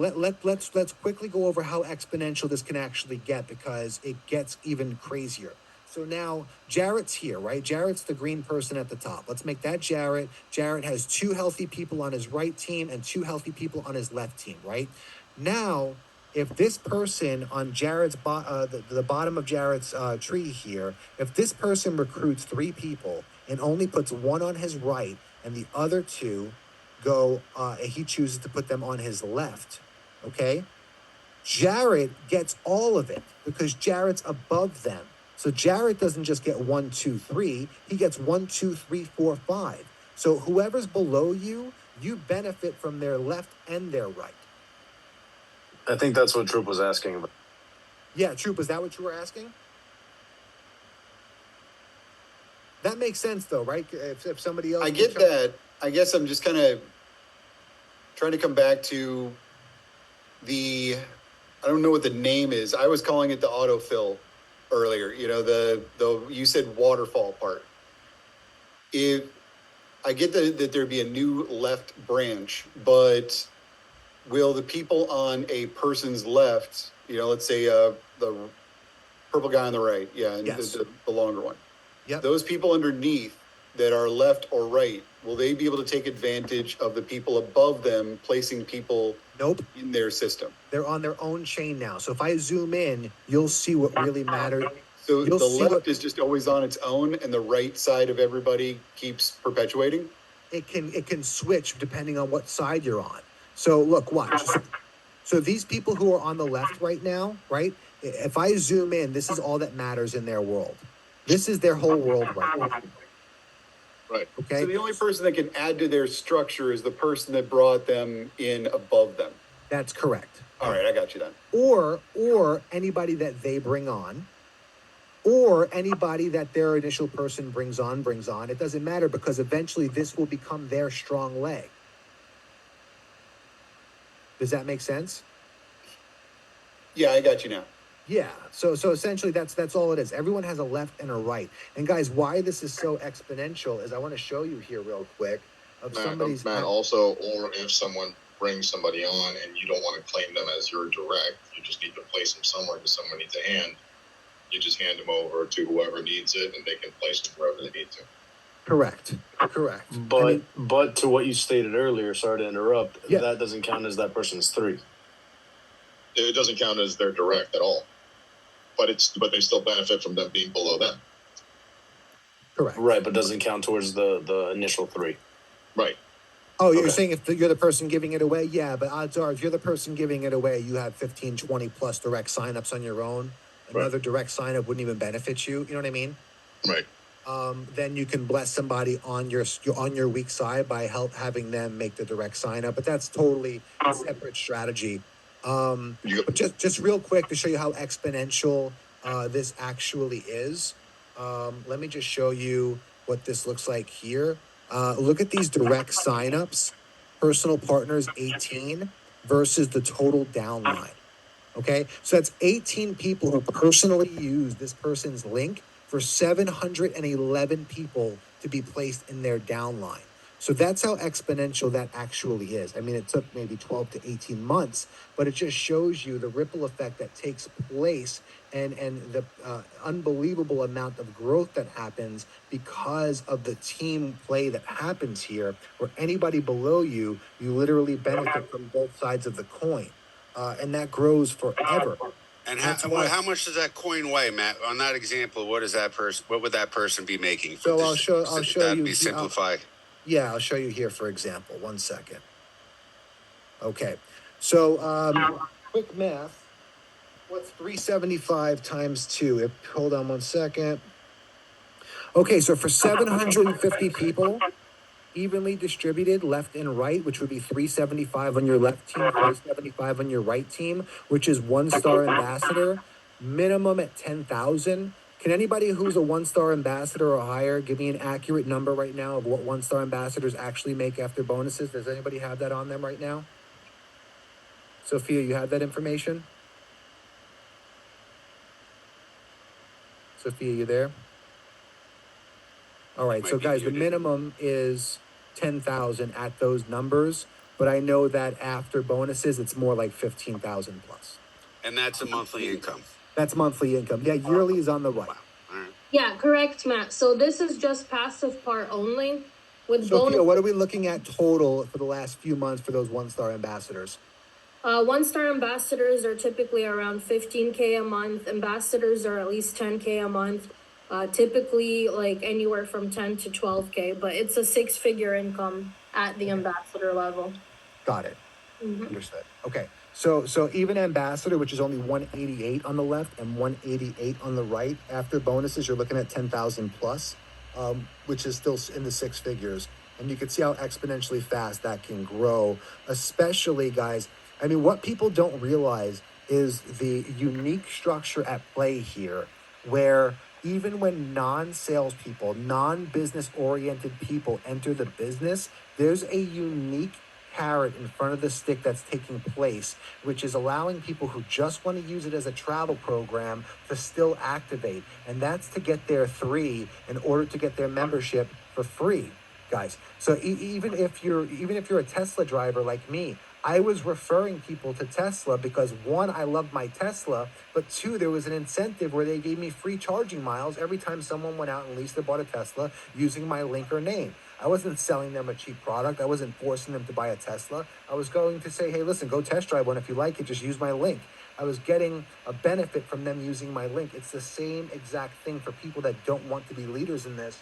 Speaker 2: let's quickly go over how exponential this can actually get, because it gets even crazier. So now Jarrett's here, right? Jarrett's the green person at the top. Let's make that Jarrett. Jarrett has 2 healthy people on his right team and 2 healthy people on his left team, right? Now, if this person on Jarrett's the bottom of Jarrett's tree here, if this person recruits 3 people and only puts 1 on his right and the other 2 go, he chooses to put them on his left, okay? Jarrett gets all of it because Jarrett's above them. So Jarrett doesn't just get 1, 2, 3. He gets 1, 2, 3, 4, 5. So whoever's below you, you benefit from their left and their right.
Speaker 7: I think that's what Troop was asking about.
Speaker 2: Yeah, Troop, is that what you were asking? That makes sense, though, right? If somebody else...
Speaker 6: I get that. I guess I'm just kind of trying to come back to I don't know what the name is. I was calling it the autofill earlier. You know, you said waterfall part. If I get that there'd be a new left branch, but will the people on a person's left, you know, let's say the purple guy on the right, and
Speaker 2: yes.
Speaker 6: the longer one,
Speaker 2: yep.
Speaker 6: Those people underneath that are left or right, will they be able to take advantage of the people above them placing people
Speaker 2: Nope.
Speaker 6: in their system?
Speaker 2: They're on their own chain now. So if I zoom in, you'll see what really matters.
Speaker 6: So the left is just always on its own, and the right side of everybody keeps perpetuating?
Speaker 2: It can switch depending on what side you're on. So look, watch. So these people who are on the left right now, right? If I zoom in, this is all that matters in their world. This is their whole world right now.
Speaker 6: Right.
Speaker 2: Okay.
Speaker 6: So the only person that can add to their structure is the person that brought them in above them.
Speaker 2: That's correct.
Speaker 6: All right, I got you then.
Speaker 2: Or anybody that they bring on, or anybody that their initial person brings on. It doesn't matter, because eventually this will become their strong leg. Does that make sense?
Speaker 6: Yeah, I got you now.
Speaker 2: Yeah. So essentially that's all it is. Everyone has a left and a right. And guys, why this is so exponential is I want to show you here real quick of somebody's...
Speaker 3: Matt, also, or if someone brings somebody on and you don't want to claim them as your direct, you just need to place them somewhere because someone needs a hand. You just hand them over to whoever needs it, and they can place them wherever they need to.
Speaker 2: Correct.
Speaker 7: But to what you stated earlier, sorry to interrupt, that doesn't count as that person's 3.
Speaker 3: It doesn't count as their direct at all. But they still benefit from them being below them.
Speaker 2: Correct.
Speaker 7: Right, but doesn't count towards the initial 3.
Speaker 3: Right.
Speaker 2: Oh, you're saying if you're the person giving it away? Yeah, but odds are if you're the person giving it away, you have 15, 20 plus direct signups on your own. Another direct sign-up wouldn't even benefit you. You know what I mean?
Speaker 3: Right.
Speaker 2: Then you can bless somebody on your weak side by having them make the direct sign-up. But that's totally a separate strategy. But just real quick to show you how exponential this actually is. Let me just show you what this looks like here. Look at these direct signups, personal partners 18 versus the total downline. Okay, so that's 18 people who personally use this person's link for 711 people to be placed in their downline. So that's how exponential that actually is. I mean, it took maybe 12 to 18 months, but it just shows you the ripple effect that takes place and the unbelievable amount of growth that happens because of the team play that happens here, where anybody below you, you literally benefit from both sides of the coin. And that grows forever.
Speaker 5: And how much does that coin weigh, Matt? On that example, what would that person be making?
Speaker 2: So I'll show
Speaker 5: that'd
Speaker 2: you.
Speaker 5: Be simplified.
Speaker 2: I'll show you here, for example. 1 second. Okay. So, quick math. What's 375 times 2? Hold on one second. Okay, so for 750 people, evenly distributed left and right, which would be 375 on your left team, 375 on your right team, which is 1-star ambassador, minimum at 10,000. Can anybody who's a 1-star ambassador or higher give me an accurate number right now of what 1-star ambassadors actually make after bonuses? Does anybody have that on them right now? Sophia, you have that information? Sophia, you there? All right, so guys, the minimum is 10,000 at those numbers, but I know that after bonuses, it's more like 15,000 plus.
Speaker 5: And that's a monthly income.
Speaker 2: That's monthly income. Yeah, yearly is on the right.
Speaker 5: Wow. All right.
Speaker 8: Yeah, correct, Matt. So this is just passive part only with
Speaker 2: Sophia,
Speaker 8: bonus.
Speaker 2: what are we looking at total for the last few months for those 1-star ambassadors?
Speaker 8: 1-star ambassadors are typically around 15K a month. Ambassadors are at least 10K a month. Typically like anywhere from 10 to 12K, but it's a 6-figure income at the ambassador level.
Speaker 2: Got it. Understood. Okay. So even ambassador, which is only 188 on the left and 188 on the right, after bonuses, you're looking at 10,000 plus, which is still in the 6 figures. And you can see how exponentially fast that can grow, especially, guys. I mean, what people don't realize is the unique structure at play here, where even when non-salespeople, non-business oriented people enter the business, there's a unique carrot in front of the stick that's taking place, which is allowing people who just want to use it as a travel program to still activate. And that's to get their 3 in order to get their membership for free, guys. So even if you're a Tesla driver like me, I was referring people to Tesla because 1, I loved my Tesla, but 2, there was an incentive where they gave me free charging miles every time someone went out and leased or bought a Tesla using my link or name. I wasn't selling them a cheap product. I wasn't forcing them to buy a Tesla. I was going to say, hey, listen, go test drive one. If you like it, just use my link. I was getting a benefit from them using my link. It's the same exact thing for people that don't want to be leaders in this,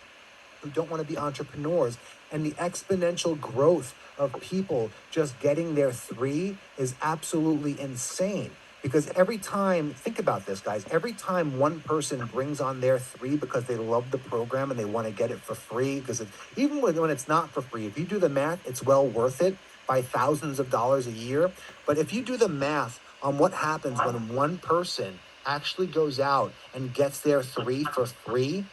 Speaker 2: who don't want to be entrepreneurs. And the exponential growth of people just getting their 3 is absolutely insane. Because every time, think about this, guys, every time one person brings on their 3 because they love the program and they want to get it for free, because even when it's not for free, if you do the math, it's well worth it by thousands of dollars a year. But if you do the math on what happens when one person actually goes out and gets their 3 for free,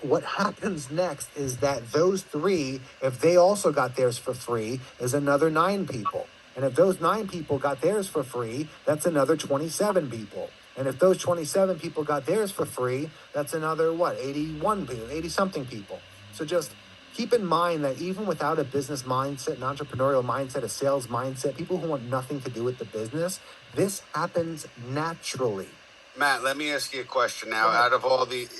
Speaker 2: what happens next is that those 3, if they also got theirs for free, is another 9 people. And if those 9 people got theirs for free, that's another 27 people. And if those 27 people got theirs for free, that's another, 81 people, 80-something people. So just keep in mind that even without a business mindset, an entrepreneurial mindset, a sales mindset, people who want nothing to do with the business, this happens naturally.
Speaker 5: Matt, let me ask you a question now. Out of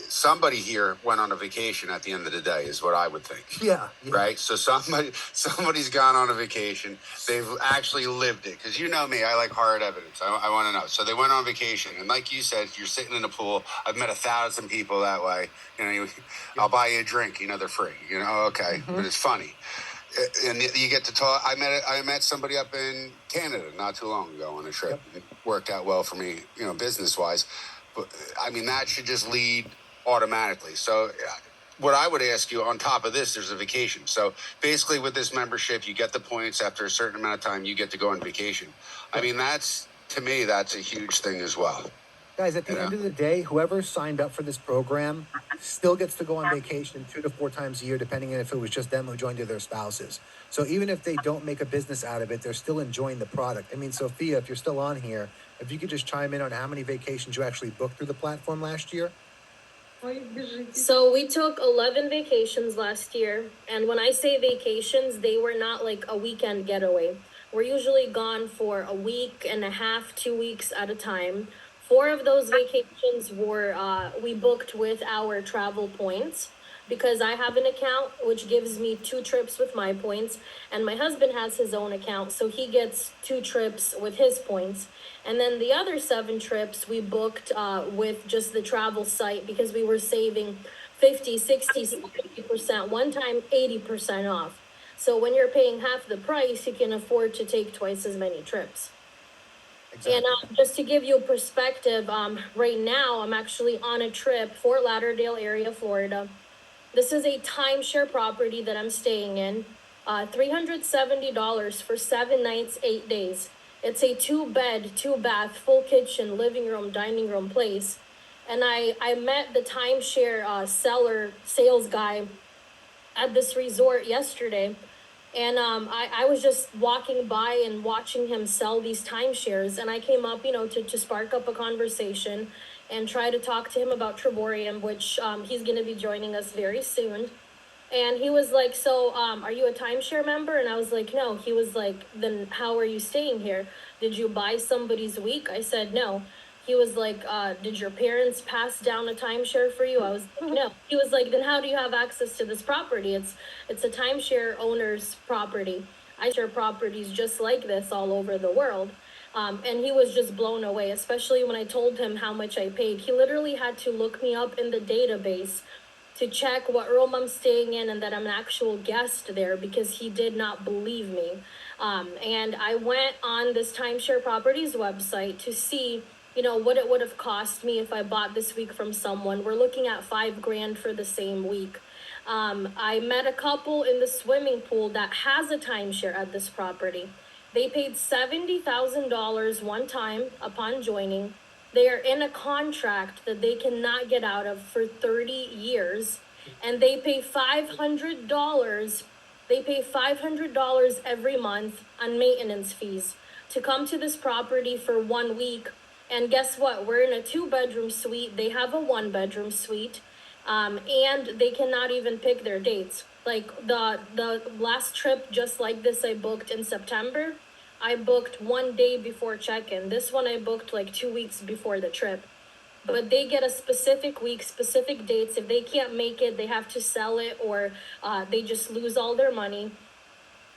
Speaker 5: somebody here went on a vacation at the end of the day is what I would think.
Speaker 2: Yeah.
Speaker 5: Right? So somebody's gone on a vacation. They've actually lived it. Because you know me, I like hard evidence. I want to know. So they went on vacation. And like you said, you're sitting in the pool. I've met 1,000 people that way. I'll buy you a drink. They're free. Okay. But it's funny. And you get to talk. I met somebody up in Canada not too long ago on a trip. It worked out well for me, business wise. But I mean, that should just lead automatically. So what I would ask you on top of this, there's a vacation. So basically with this membership, you get the points. After a certain amount of time, you get to go on vacation. I mean, to me, that's a huge thing as well.
Speaker 2: Guys, at the end of the day, whoever signed up for this program still gets to go on vacation 2 to 4 times a year, depending on if it was just them who joined or their spouses. So even if they don't make a business out of it, they're still enjoying the product. I mean, Sophia, if you're still on here, if you could just chime in on how many vacations you actually booked through the platform last year.
Speaker 8: So we took 11 vacations last year. And when I say vacations, they were not like a weekend getaway. We're usually gone for a week and a half, 2 weeks at a time. 4 of those vacations were we booked with our travel points, because I have an account which gives me 2 trips with my points, and my husband has his own account, so he gets 2 trips with his points. And then the other 7 trips we booked with just the travel site, because we were saving 50, 60, 70%, one time 80% off. So when you're paying half the price, you can afford to take twice as many trips.
Speaker 2: Exactly.
Speaker 8: And just to give you a perspective, right now I'm actually on a trip, Fort Lauderdale area, Florida. This is a timeshare property that I'm staying in. $370 for 7 nights, 8 days. It's a 2-bed, 2-bath, full kitchen, living room, dining room place. And I met the timeshare sales guy at this resort yesterday. And I was just walking by and watching him sell these timeshares. And I came up, to spark up a conversation and try to talk to him about Triborium, which he's going to be joining us very soon. And he was like, so, are you a timeshare member? And I was like, no. He was like, then how are you staying here? Did you buy somebody's week? I said, no. He was like, did your parents pass down a timeshare for you? I was like, no. He was like, then how do you have access to this property? It's a timeshare owner's property. I share properties just like this all over the world. And he was just blown away, especially when I told him how much I paid. He literally had to look me up in the database to check what room I'm staying in and that I'm an actual guest there, because he did not believe me. And I went on this timeshare properties website to see, what it would have cost me if I bought this week from someone. We're looking at $5,000 for the same week. I met a couple in the swimming pool that has a timeshare at this property. They paid $70,000 one time upon joining. They are in a contract that they cannot get out of for 30 years, and they pay $500. They pay $500 every month on maintenance fees to come to this property for 1 week. And guess what? We're in a 2-bedroom suite. They have a 1-bedroom suite, and they cannot even pick their dates. Like the last trip just like this I booked in September, I booked 1 day before check-in. This one I booked like 2 weeks before the trip. But they get a specific week, specific dates. If they can't make it, they have to sell it, or they just lose all their money.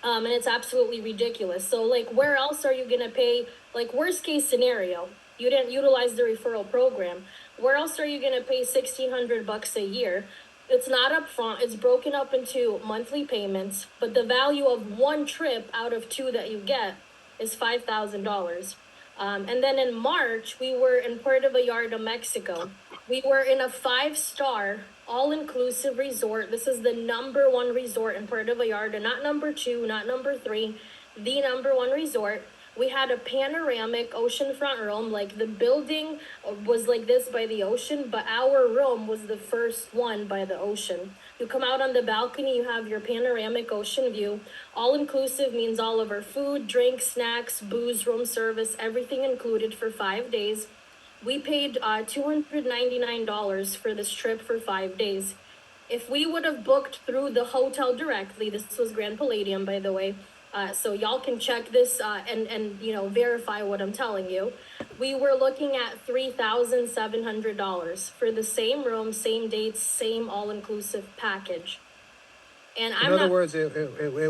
Speaker 8: And it's absolutely ridiculous. So like, where else are you gonna pay? Like, worst case scenario, you didn't utilize the referral program. Where else are you gonna pay $1,600 a year? It's not upfront. It's broken up into monthly payments, but the value of one trip out of 2 that you get is $5,000. And then in March, we were in Puerto Vallarta, Mexico. We were in a 5-star all-inclusive resort. This is the #1 resort in Puerto Vallarta, not number 2, not number 3, the #1 resort. We had a panoramic oceanfront room. Like, the building was like this by the ocean, but our room was the first one by the ocean. You come out on the balcony, you have your panoramic ocean view. All inclusive means all of our food, drinks, snacks, booze, room service, everything included for 5 days. We paid $299 for this trip for 5 days. If we would have booked through the hotel directly, this was Grand Palladium, by the way, so y'all can check this and verify what I'm telling you. We were looking at $3,700 for the same room, same dates, same all-inclusive package. And
Speaker 2: In other words, it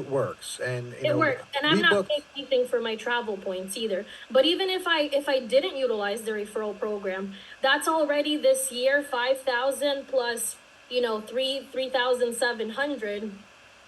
Speaker 2: works, and
Speaker 8: it works, and I'm not paying anything for my travel points either. But even if I didn't utilize the referral program, that's already this year 5,000 plus 3,700.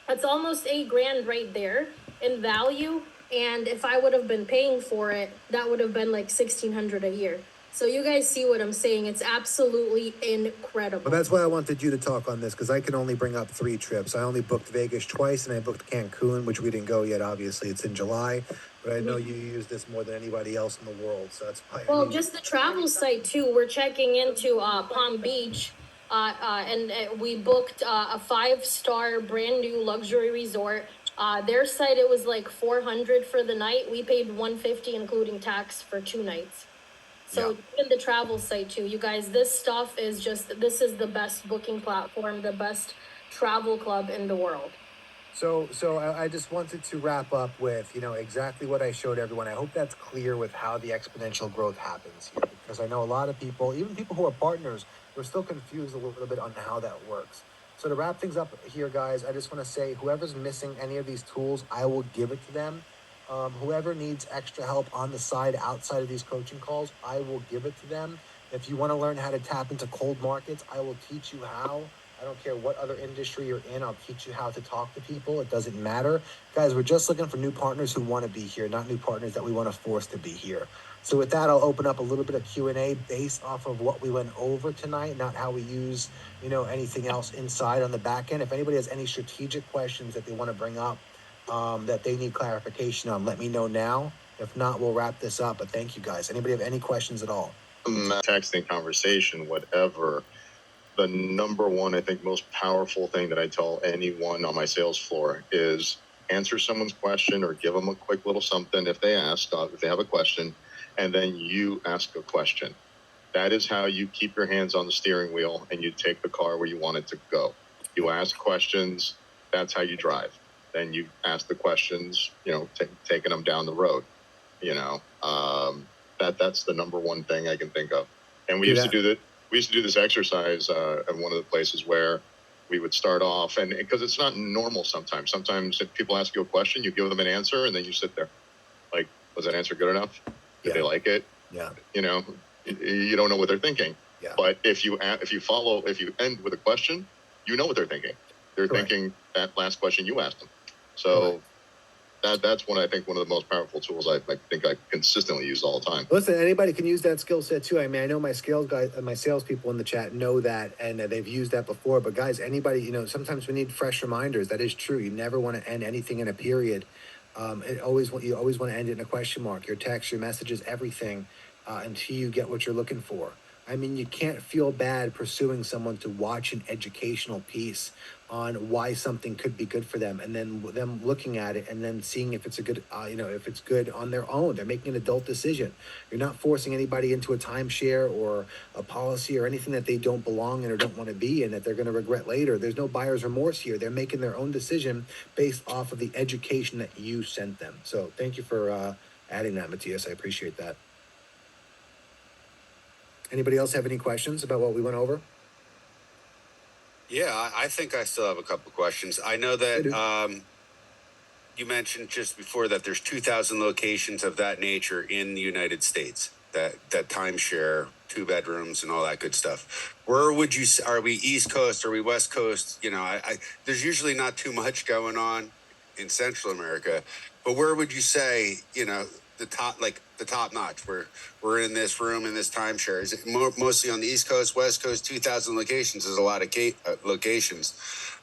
Speaker 8: That's almost $8,000 right there in value. And if I would have been paying for it, that would have been like $1,600 a year. So you guys see what I'm saying? It's absolutely incredible.
Speaker 2: Well, that's why I wanted you to talk on this, because I can only bring up 3 trips. I only booked Vegas twice, and I booked Cancun, which we didn't go yet. Obviously, it's in July, but I know you use this more than anybody else in the world, so that's why.
Speaker 8: Well, just the travel site too. We're checking into Palm Beach, and we booked a 5-star brand new luxury resort. Their site, it was like $400 for the night. We paid $150 including tax for 2 nights. So even the travel site too, you guys, this stuff is this is the best booking platform, the best travel club in the world.
Speaker 2: So I just wanted to wrap up with, exactly what I showed everyone. I hope that's clear with how the exponential growth happens here, because I know a lot of people, even people who are partners, we're still confused a little bit on how that works. So to wrap things up here, guys, I just want to say, whoever's missing any of these tools, I will give it to them. Whoever needs extra help on the side, outside of these coaching calls, I will give it to them. If you want to learn how to tap into cold markets, I will teach you how. I don't care what other industry you're in. I'll teach you how to talk to people. It doesn't matter. Guys, we're just looking for new partners who want to be here, not new partners that we want to force to be here. So with that, I'll open up a little bit of Q&A based off of what we went over tonight, not how we use, anything else inside on the back end. If anybody has any strategic questions that they want to bring up, that they need clarification on, let me know now. If not, we'll wrap this up. But thank you, guys. Anybody have any questions at all?
Speaker 3: Texting, conversation, whatever. The number one, I think, most powerful thing that I tell anyone on my sales floor is answer someone's question or give them a quick little something if they ask, if they have a question, and then you ask a question. That is how you keep your hands on the steering wheel and you take the car where you want it to go. You ask questions. That's how you drive. Then you ask the questions, taking them down the road. That's the number one thing I can think of. And we used to do that. We used to do this exercise at one of the places where we would start off, and because it's not normal sometimes. Sometimes if people ask you a question, you give them an answer, and then you sit there. Like, was that answer good enough? Did they like it?
Speaker 2: Yeah.
Speaker 3: You don't know what they're thinking.
Speaker 2: Yeah.
Speaker 3: But if you end with a question, you know what they're thinking. They're
Speaker 2: Correct.
Speaker 3: thinking that last question you asked them. So that's one of the most powerful tools I think I consistently use all the time.
Speaker 2: Listen, anybody can use that skill set too. I mean, I know my salespeople in the chat know that, and they've used that before. But guys, anybody, sometimes we need fresh reminders. That is true. You never want to end anything in a period. You always want to end it in a question mark. Your text, your messages, everything, until you get what you're looking for. I mean, you can't feel bad pursuing someone to watch an educational piece on why something could be good for them, and then them looking at it and then seeing if it's a good, if it's good on their own. They're making an adult decision. You're not forcing anybody into a timeshare or a policy or anything that they don't belong in or don't want to be in that they're going to regret later. There's no buyer's remorse here. They're making their own decision based off of the education that you sent them. So thank you for adding that, Matthias. I appreciate that. Anybody else have any questions about what we went over?
Speaker 5: Yeah, I think I still have a couple questions. I know that you mentioned just before that there's 2,000 locations of that nature in the United States that timeshare, 2 bedrooms and all that good stuff. Where would you, are we East Coast? Are we West Coast? There's usually not too much going on in Central America, but where would you say, the top notch, where we're in this room in this timeshare? Is it mostly on the East Coast, West Coast? 2,000 locations is a lot of locations,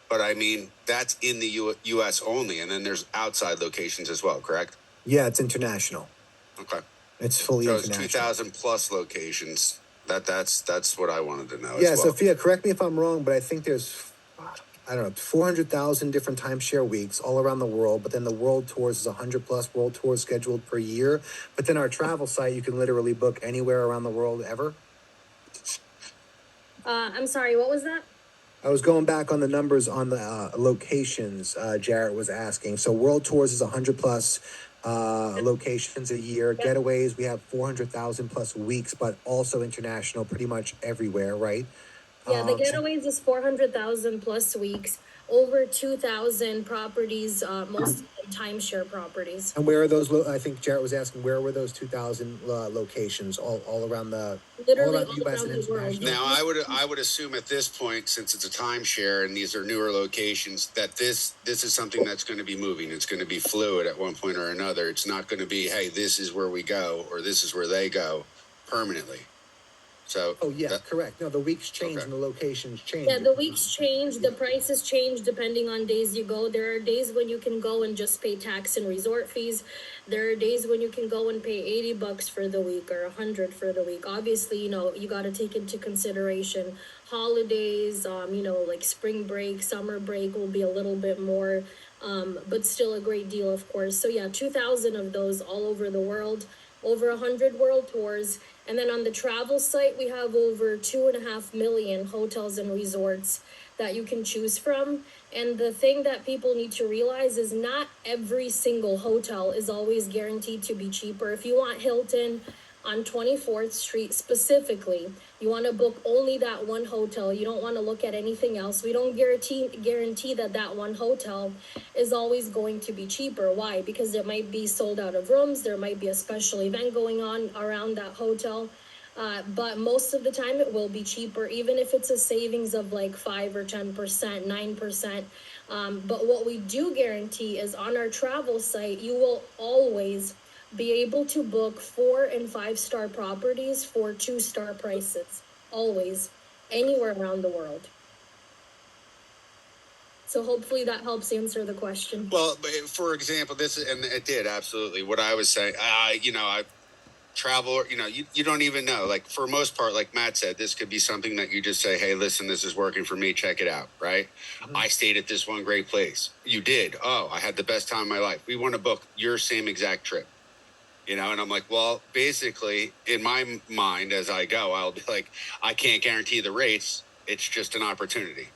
Speaker 5: but I mean that's in the U.S. only, and then there's outside locations as well, correct?
Speaker 2: Yeah, it's international.
Speaker 5: Okay,
Speaker 2: it's fully international.
Speaker 5: So it's 2,000 plus locations. That's what I wanted to know.
Speaker 2: Yeah,
Speaker 5: as well.
Speaker 2: Sophia, correct me if I'm wrong, but I think there's 400,000 different timeshare weeks all around the world, but then the world tours is 100 plus world tours scheduled per year. But then our travel site, you can literally book anywhere around the world ever.
Speaker 8: I'm sorry, what was that?
Speaker 2: I was going back on the numbers on the locations Jarrett was asking. So world tours is 100 plus locations a year. Yep. Getaways, we have 400,000 plus weeks, but also international pretty much everywhere, right?
Speaker 8: Yeah, the Getaways is 400,000 plus weeks, over 2,000 properties, most timeshare properties.
Speaker 2: And where are those? I think Jarrett was asking, where were those 2,000 locations all around the
Speaker 8: literally
Speaker 2: all around the U.S. and international?
Speaker 5: Now, I would assume at this point, since it's a timeshare and these are newer locations, that this is something that's going to be moving. It's going to be fluid at one point or another. It's not going to be, hey, this is where we go or this is where they go permanently. So,
Speaker 2: correct. No, the weeks change and the locations change.
Speaker 8: Yeah, the weeks change, the prices change depending on days you go. There are days when you can go and just pay tax and resort fees. There are days when you can go and pay $80 for the week or $100 for the week. Obviously, you got to take into consideration holidays, like spring break, summer break will be a little bit more, but still a great deal, of course. So yeah, 2,000 of those all over the world, over 100 world tours. And then on the travel site, we have over 2.5 million hotels and resorts that you can choose from. And the thing that people need to realize is not every single hotel is always guaranteed to be cheaper. If you want Hilton on 24th Street specifically, you want to book only that one hotel. You don't want to look at anything else. We don't guarantee that one hotel is always going to be cheaper. Why? Because it might be sold out of rooms. There might be a special event going on around that hotel. But most of the time it will be cheaper, even if it's a savings of like 5 or 10%, 9%. But what we do guarantee is on our travel site, you will always be able to book 4 and 5-star properties for 2-star prices. Always, anywhere around the world. So hopefully that helps answer the question.
Speaker 5: Well, for example, this is, and it did absolutely what I was saying. I travel, you don't even know. Like for most part, like Matt said, this could be something that you just say, hey, listen, this is working for me. Check it out. Right. Mm-hmm. I stayed at this one great place. You did. Oh, I had the best time of my life. We want to book your same exact trip. And I'm like, well, basically in my mind, as I go, I'll be like, I can't guarantee the rates. It's just an opportunity.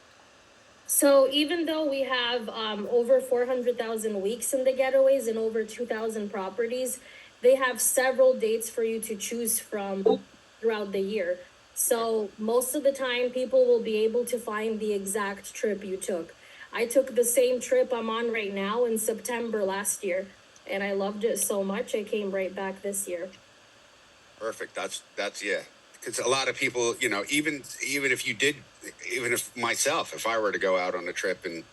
Speaker 8: So even though we have over 400,000 weeks in the getaways and over 2,000 properties, they have several dates for you to choose from throughout the year. So most of the time, people will be able to find the exact trip you took. I took the same trip I'm on right now in September last year, and I loved it so much, I came right back this year.
Speaker 5: Perfect. That's yeah. Because a lot of people, even if myself, if I were to go out on a trip and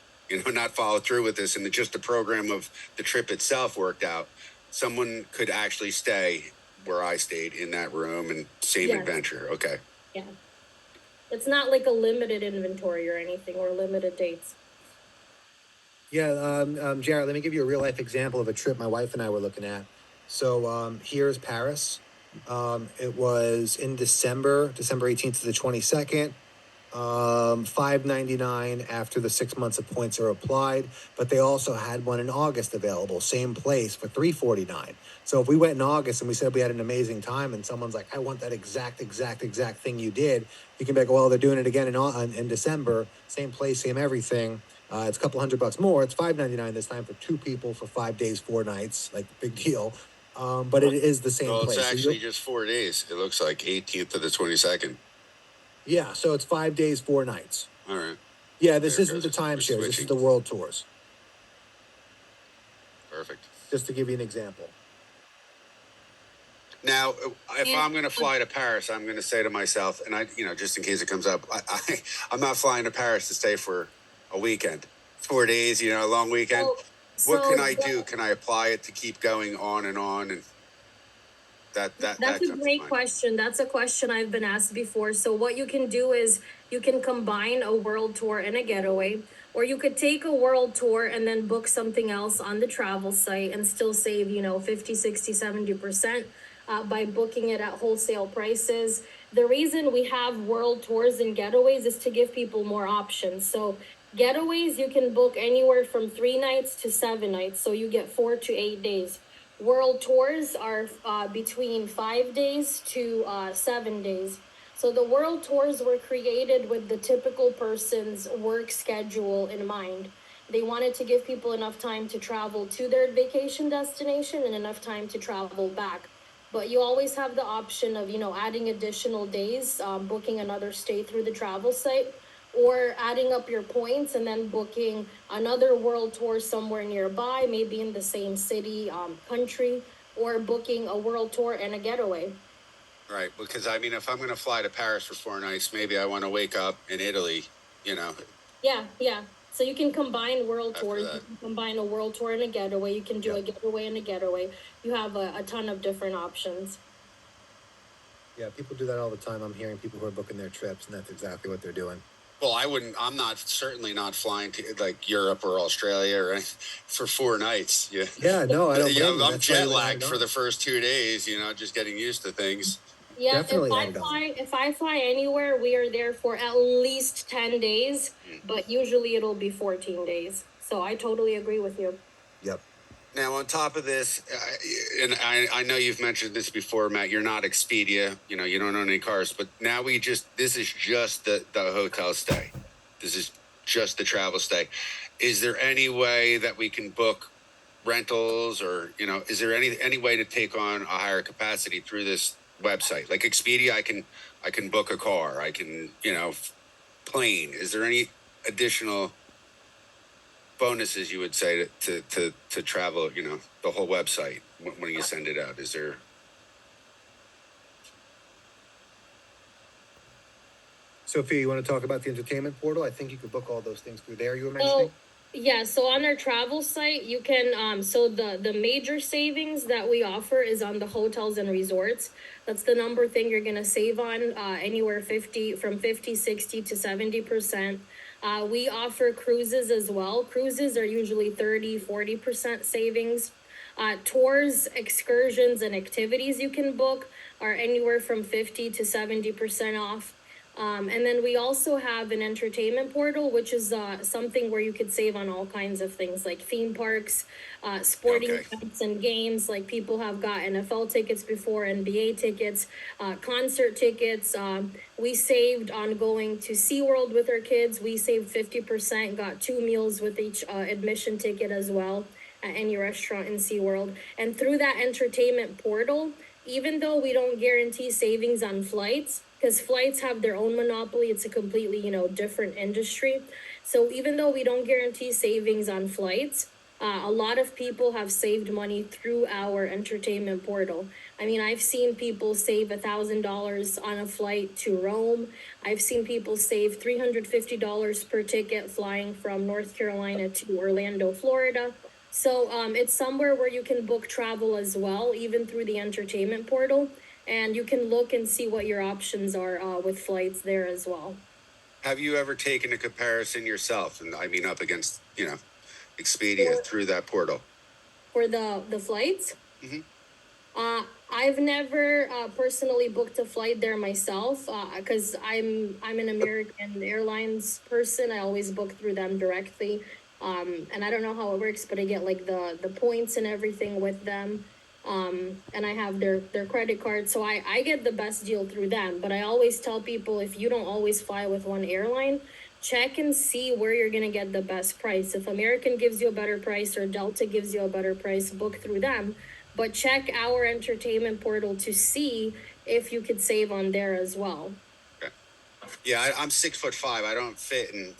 Speaker 5: not follow through with this, and just the program of the trip itself worked out, someone could actually stay where I stayed in that room and same adventure. Okay.
Speaker 8: Yeah. It's not like a limited inventory or anything, or limited dates.
Speaker 2: Yeah, Jared, let me give you a real life example of a trip my wife and I were looking at. So here's Paris. It was in December 18th to the 22nd. $5.99 after the 6 months of points are applied, but they also had one in August available, same place for $3.49. So if we went in August and we said we had an amazing time, and someone's like, I want that exact thing you did, you can be like, well, they're doing it again in December, same place, same everything. It's a couple $100 more. It's $5.99 this time for 2 people for 5 days, 4 nights, like big deal. But it is the same place.
Speaker 5: Well, it's actually just 4 days. It looks like 18th to the 22nd.
Speaker 2: Yeah, so it's 5 days, 4 nights.
Speaker 5: All right.
Speaker 2: Yeah, this isn't the timeshares. This is the world tours.
Speaker 5: Perfect.
Speaker 2: Just to give you an example.
Speaker 5: Now, if I'm going to fly to Paris, I'm going to say to myself, and I, just in case it comes up, I'm not flying to Paris to stay for a weekend, 4 days, a long weekend. What can I do? Can I apply it to keep going on and on? And that's
Speaker 8: a great question. That's a question I've been asked before. So what you can do is you can combine a world tour and a getaway, or you could take a world tour and then book something else on the travel site and still save, 50, 60, 70% by booking it at wholesale prices. The reason we have world tours and getaways is to give people more options. So getaways, you can book anywhere from 3 nights to 7 nights. So you get 4 to 8 days. World tours are between 5 days to 7 days. So the world tours were created with the typical person's work schedule in mind. They wanted to give people enough time to travel to their vacation destination and enough time to travel back. But you always have the option of, adding additional days, booking another stay through the travel site, or adding up your points and then booking another world tour somewhere nearby, maybe in the same city, country, or booking a world tour and a getaway.
Speaker 5: Right, because if I'm going to fly to Paris for 4 nights, maybe I want to wake up in Italy,
Speaker 8: Yeah. So you can combine world tours. You can combine a world tour and a getaway. You can do a getaway and a getaway. You have a ton of different options.
Speaker 2: Yeah, people do that all the time. I'm hearing people who are booking their trips, and that's exactly what they're doing.
Speaker 5: Well, I'm certainly not flying to like Europe or Australia or for 4 nights. Yeah.
Speaker 2: Yeah, no, I don't.
Speaker 5: I'm jet lagged for the first 2 days, just getting used to things.
Speaker 8: Yeah, definitely if I fly anywhere, we are there for at least 10 days, but usually it'll be 14 days. So I totally agree with you.
Speaker 2: Yep.
Speaker 5: Now, on top of this, and I know you've mentioned this before, Matt, you're not Expedia, you don't own any cars, but now this is just the hotel stay. This is just the travel stay. Is there any way that we can book rentals, or, is there any way to take on a higher capacity through this website? Like Expedia, I can book a car, I can, plane. Is there any additional bonuses you would say to travel, the whole website when you send it out? Is there?
Speaker 2: Sophia, you want to talk about the entertainment portal? I think you could book all those things through there. You were
Speaker 8: So,
Speaker 2: mentioning.
Speaker 8: yeah, so on our travel site, you can, so the major savings that we offer is on the hotels and resorts. That's the number thing you're gonna save on, anywhere 50, 60 to 70%. We offer cruises as well. Cruises are usually 30, 40% savings. Tours, excursions, and activities you can book are anywhere from 50 to 70% off. And then we also have an entertainment portal, which is something where you could save on all kinds of things like theme parks, sporting events and games. Like people have got NFL tickets before, NBA tickets, concert tickets. We saved on going to SeaWorld with our kids. We saved 50%, got 2 meals with each admission ticket as well at any restaurant in SeaWorld. And through that entertainment portal, even though we don't guarantee savings on flights, because flights have their own monopoly, it's a completely, different industry. So even though we don't guarantee savings on flights, a lot of people have saved money through our entertainment portal. I mean, I've seen people save $1,000 on a flight to Rome. I've seen people save $350 per ticket flying from North Carolina to Orlando, Florida. So it's somewhere where you can book travel as well, even through the entertainment portal. And you can look and see what your options are with flights there as well.
Speaker 5: Have you ever taken a comparison yourself? And I mean, up against, Expedia through that portal?
Speaker 8: For the flights?
Speaker 5: Mm-hmm.
Speaker 8: I've never personally booked a flight there myself because I'm an American Airlines person. I always book through them directly. And I don't know how it works, but I get like the points and everything with them. And I have their credit card. So I get the best deal through them. But I always tell people, if you don't always fly with one airline, check and see where you're going to get the best price. If American gives you a better price or Delta gives you a better price, book through them. But check our entertainment portal to see if you could save on there as well.
Speaker 5: Okay. Yeah, I'm 6'5". I don't fit in.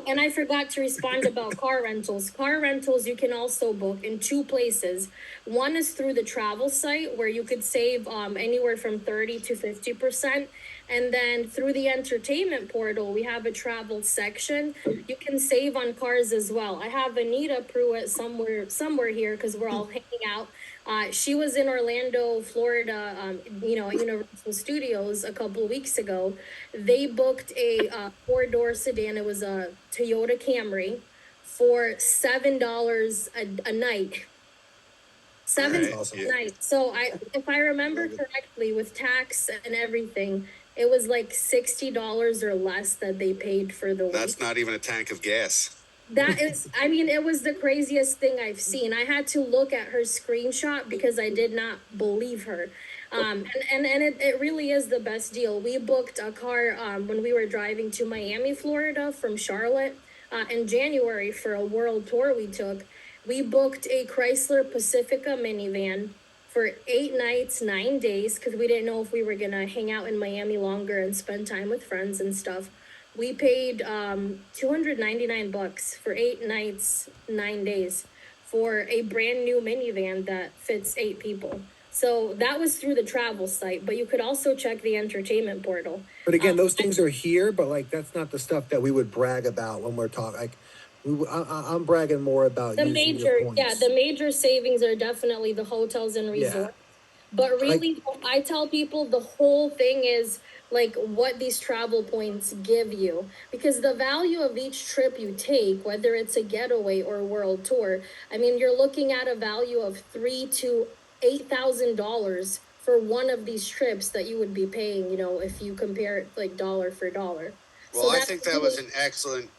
Speaker 8: And I forgot to respond about car rentals. Car rentals you can also book in two places. One is through the travel site where you could save anywhere from 30 to 50%. And then through the entertainment portal, we have a travel section. You can save on cars as well. I have Anita Pruitt somewhere here because we're all hanging out. She was in Orlando, Florida, at Universal Studios a couple of weeks ago. They booked a 4-door sedan. It was a Toyota Camry for $7 a night. $7 a night. So if I remember correctly, with tax and everything, it was like $60 or less that they paid for the week.
Speaker 5: That's not even a tank of gas.
Speaker 8: That is, it was the craziest thing I've seen. I had to look at her screenshot because I did not believe her. And it really is the best deal. We booked a car when we were driving to Miami, Florida from Charlotte in January for a world tour we took. We booked a Chrysler Pacifica minivan for 8 nights, 9 days, because we didn't know if we were going to hang out in Miami longer and spend time with friends and stuff. We paid $299 for 8 nights, 9 days for a brand new minivan that fits 8 people. So that was through the travel site, but you could also check the entertainment portal.
Speaker 2: But again, those things are here, but like that's not the stuff that we would brag about when we're talking. Like, I'm bragging more about
Speaker 8: the major savings are definitely the hotels and resorts. Yeah. But really, I tell people the whole thing is like what these travel points give you, because the value of each trip you take, whether it's a getaway or a world tour, you're looking at a value of $3,000 to $8,000 for one of these trips that you would be paying, if you compare it like dollar for dollar.
Speaker 5: Well, so I think that was an excellent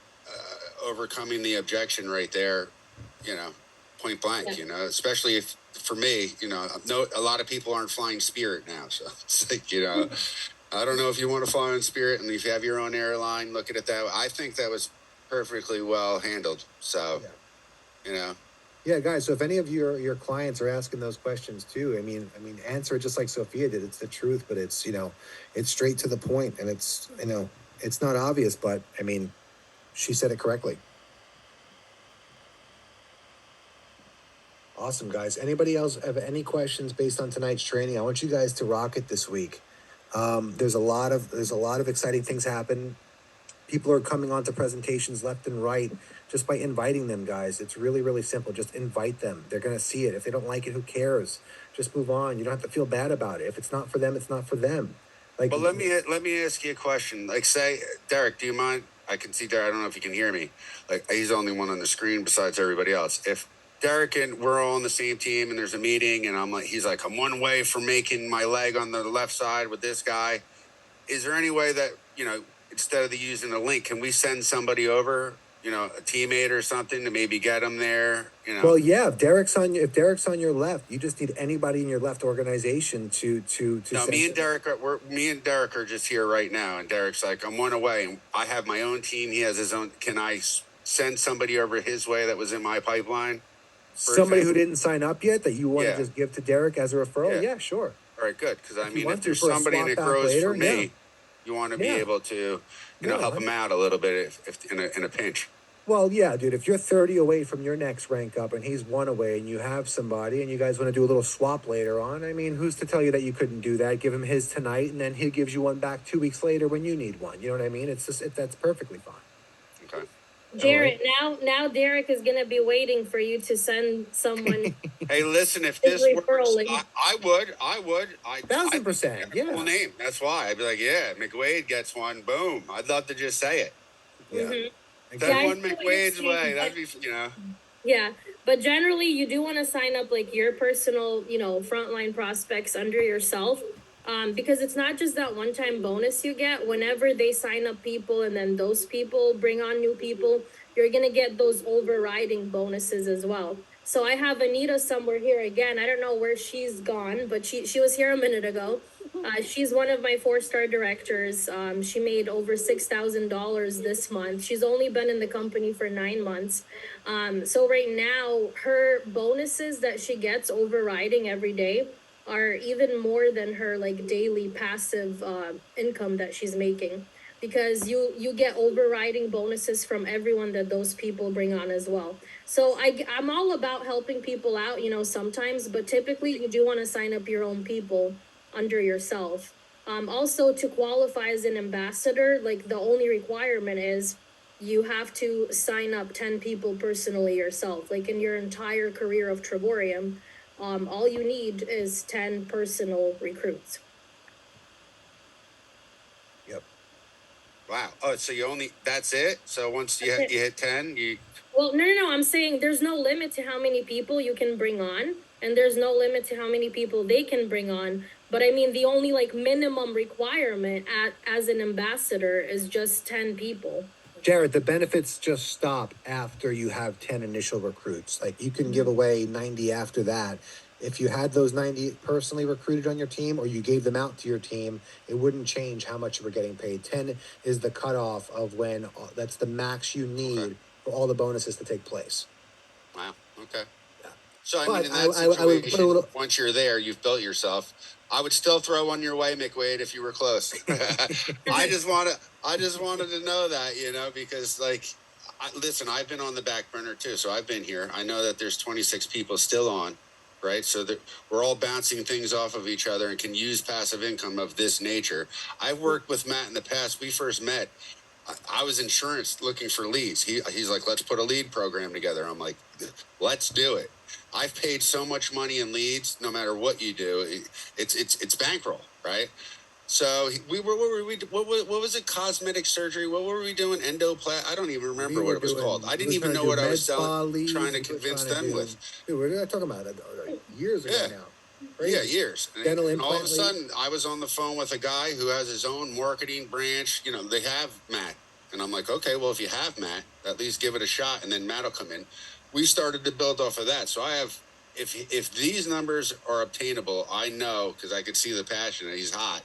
Speaker 5: overcoming the objection right there, point blank, especially if, for me, a lot of people aren't flying Spirit now. So it's like, I don't know if you want to fly on Spirit and if you have your own airline, look at it that way. I think that was perfectly well handled. So,
Speaker 2: Yeah, guys. So if any of your clients are asking those questions too, answer it just like Sophia did. It's the truth, but it's, it's straight to the point, and it's, it's not obvious, but she said it correctly. Awesome, guys. Anybody else have any questions based on tonight's training? I want you guys to rock it this week. There's a lot of exciting things happen. People are coming on to presentations left and right just by inviting them, guys. It's really, really simple. Just invite them. They're going to see it. If they don't like it, who cares? Just move on. You don't have to feel bad about it. If it's not for them, it's not for them. Like,
Speaker 5: But let me ask you a question. Like, say, Derek, do you mind? I can see Derek. I don't know if you can hear me. Like, he's the only one on the screen besides everybody else. If Derek and we're all on the same team and there's a meeting and he's like, I'm one way from making my leg on the left side with this guy. Is there any way that, instead of using a link, can we send somebody over, a teammate or something to maybe get them there?
Speaker 2: Well, yeah. If Derek's on your left, you just need anybody in your left organization to.
Speaker 5: No, me and Derek are just here right now, and Derek's like, I'm one away, and I have my own team. He has his own. Can I send somebody over his way that was in my pipeline?
Speaker 2: Somebody who didn't sign up yet that you want to
Speaker 5: Yeah.
Speaker 2: just give to Derek as a referral? Yeah, sure.
Speaker 5: All right, good. Because if there's
Speaker 2: for a
Speaker 5: somebody
Speaker 2: swap
Speaker 5: that
Speaker 2: back
Speaker 5: grows
Speaker 2: later,
Speaker 5: for me,
Speaker 2: yeah.
Speaker 5: you want to be
Speaker 2: Yeah.
Speaker 5: able to,
Speaker 2: Yeah,
Speaker 5: help him out a little bit if in a pinch.
Speaker 2: Well, yeah, dude, if you're 30 away from your next rank up and he's 1 away and you have somebody and you guys want to do a little swap later on, I mean, who's to tell you that you couldn't do that? Give him his tonight and then he gives you one back 2 weeks later when you need one. You know what I mean? It's just, that's perfectly fine.
Speaker 5: Okay.
Speaker 8: Jared, now Derek is gonna be waiting for you to send someone.
Speaker 5: Hey, listen, if
Speaker 8: His
Speaker 5: this
Speaker 8: referral
Speaker 5: works,
Speaker 8: link.
Speaker 5: I would.
Speaker 2: 1,000%, yeah.
Speaker 5: Full name. That's why I'd be like, yeah, McWade gets one. Boom. I'd love to just say it.
Speaker 2: Yeah.
Speaker 8: Mhm.
Speaker 5: Send
Speaker 8: Yeah, I
Speaker 5: one
Speaker 8: see what you're
Speaker 5: McWade's
Speaker 8: saying,
Speaker 5: way.
Speaker 8: but-
Speaker 5: That'd be,
Speaker 8: Yeah, but generally you do want to sign up like your personal, frontline prospects under yourself. Because it's not just that one-time bonus you get. Whenever they sign up people and then those people bring on new people, you're gonna get those overriding bonuses as well. So I have Anita somewhere here again. I don't know where she's gone, but she was here a minute ago. She's one of my 4-star directors. She made over $6,000 this month. She's only been in the company for 9 months. So right now, her bonuses that she gets overriding every day are even more than her like daily passive income that she's making, because you get overriding bonuses from everyone that those people bring on as well. So I'm all about helping people out, sometimes, but typically you do want to sign up your own people under yourself. Also, to qualify as an ambassador, like the only requirement is you have to sign up 10 people personally yourself. Like in your entire career of Triborium, all you need is 10 personal recruits.
Speaker 2: Yep.
Speaker 5: wow. Oh, so that's it? So once you hit 10,
Speaker 8: Well, no. I'm saying there's no limit to how many people you can bring on, and there's no limit to how many people they can bring on. But I mean, the only like minimum requirement as an ambassador is just 10 people.
Speaker 2: Jared, the benefits just stop after you have 10 initial recruits. Like you can give away 90 after that. If you had those 90 personally recruited on your team or you gave them out to your team, it wouldn't change how much you were getting paid. 10 is the cutoff of when that's the max you need for all the bonuses to take place.
Speaker 5: wow. Okay.
Speaker 2: Yeah.
Speaker 5: So I
Speaker 2: But
Speaker 5: mean, in that
Speaker 2: I would put a
Speaker 5: situation,
Speaker 2: little-
Speaker 5: once you're there, you've built yourself. I would still throw one your way, McWade, if you were close. I just wanted to know that, because listen, I've been on the back burner too, so I've been here. I know that there's 26 people still on, right? So that we're all bouncing things off of each other and can use passive income of this nature. I've worked with Matt in the past. We first met. I was insurance looking for leads. He's like, let's put a lead program together. I'm like, let's do it. I've paid so much money in leads, no matter what you do. It's bankroll, right? So what was it? Cosmetic surgery? What were we doing? I don't even remember what it was called. I didn't even know what I was selling, trying to convince them with.
Speaker 2: Dude, we're not talking about it years ago now. Crazy.
Speaker 5: Yeah, years.
Speaker 2: Dental
Speaker 5: and all of a
Speaker 2: implant
Speaker 5: sudden, I was on the phone with a guy who has his own marketing branch. They have Matt. And I'm like, okay, well, if you have Matt, at least give it a shot, and then Matt will come in. We started to build off of that. So I have, if these numbers are obtainable, I know, because I could see the passion, and he's hot.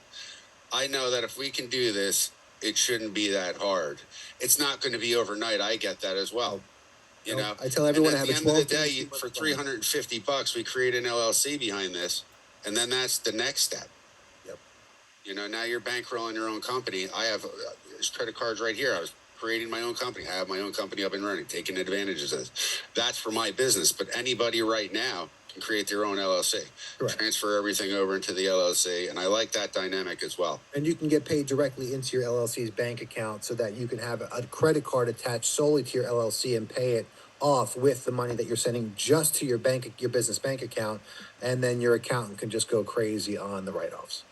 Speaker 5: I know that if we can do this, it shouldn't be that hard. It's not going to be overnight. I get that as well.
Speaker 2: I tell everyone
Speaker 5: and
Speaker 2: to
Speaker 5: at
Speaker 2: have
Speaker 5: the
Speaker 2: a
Speaker 5: end of
Speaker 2: 12
Speaker 5: the day, for $350, we create an LLC behind this, and then that's the next step.
Speaker 2: Yep.
Speaker 5: Now you're bankrolling your own company. I have credit cards right here. I was creating my own company. I have my own company up and running, taking advantages of this. That's for my business. But anybody right now can create their own LLC,
Speaker 2: Correct.
Speaker 5: transfer everything over into the LLC, and I like that dynamic as well.
Speaker 2: And you can get paid directly into your LLC's bank account so that you can have a credit card attached solely to your LLC and pay it off with the money that you're sending just to your business bank account, and then your accountant can just go crazy on the write-offs.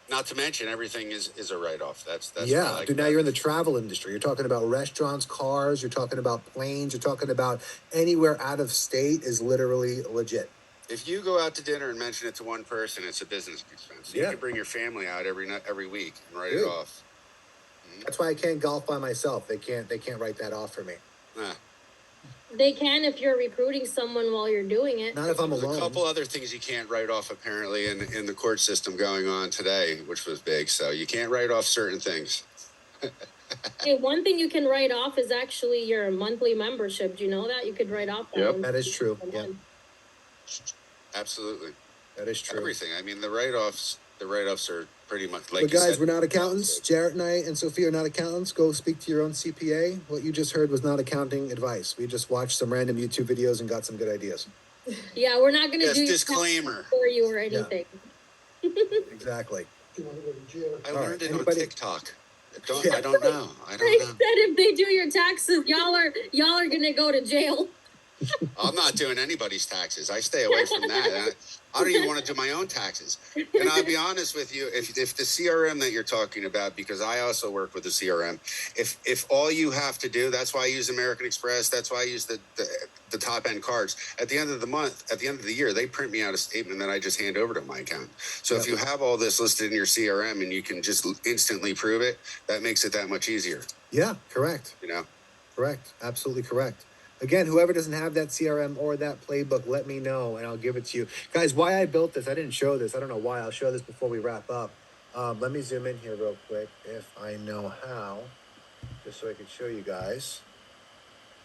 Speaker 5: Not to mention everything is a write-off. That's
Speaker 2: yeah,
Speaker 5: what I like
Speaker 2: dude. Now
Speaker 5: about
Speaker 2: you're in
Speaker 5: it.
Speaker 2: the travel industry. You're talking about restaurants, cars. You're talking about planes. You're talking about anywhere out of state is literally legit.
Speaker 5: If you go out to dinner and mention it to one person, it's a business expense. So
Speaker 2: Yeah.
Speaker 5: you can bring your family out every week and write
Speaker 2: Dude.
Speaker 5: it off.
Speaker 2: That's why I can't golf by myself. They can't write that off for me.
Speaker 5: Nah.
Speaker 8: They can if you're recruiting someone while you're doing it.
Speaker 2: Not if I'm
Speaker 5: There's
Speaker 2: alone.
Speaker 5: a couple other things you can't write off apparently in the court system going on today, which was big. So you can't write off certain things.
Speaker 8: Hey, one thing you can write off is actually your monthly membership. Do you know that? You could write off that.
Speaker 3: Yep.
Speaker 8: one.
Speaker 2: That is true. Yeah,
Speaker 5: Absolutely.
Speaker 2: that is true.
Speaker 5: Everything. I mean, the write-offs are pretty much like
Speaker 2: But
Speaker 5: you
Speaker 2: guys,
Speaker 5: said.
Speaker 2: we're not accountants. Jarrett and I and Sophia are not accountants. Go speak to your own CPA. What you just heard was not accounting advice. We just watched some random YouTube videos and got some good ideas.
Speaker 8: Yeah, we're not going to
Speaker 5: Yes,
Speaker 8: do your
Speaker 5: disclaimer.
Speaker 8: taxes for you or anything.
Speaker 2: Exactly.
Speaker 5: I
Speaker 2: All
Speaker 5: learned
Speaker 2: right,
Speaker 5: it
Speaker 2: anybody-
Speaker 5: on TikTok.
Speaker 2: Yeah.
Speaker 5: I don't know.
Speaker 8: They said if they do your taxes, y'all are gonna go to jail.
Speaker 5: I'm not doing anybody's taxes. I stay away from that. I don't even want to do my own taxes. And I'll be honest with you, if the CRM that you're talking about, because I also work with the CRM, if all you have to do, that's why I use American Express, that's why I use the top end cards. At the end of the month, at the end of the year, they print me out a statement that I just hand over to my account. So if you have all this listed in your CRM and you can just instantly prove it, that makes it that much easier.
Speaker 2: Yeah, correct.
Speaker 5: You know?
Speaker 2: Correct. Absolutely correct. Again, whoever doesn't have that CRM or that playbook, let me know and I'll give it to you. Guys, why I built this, I didn't show this. I don't know why. I'll show this before we wrap up. Let me zoom in here real quick if I know how, just so I can show you guys.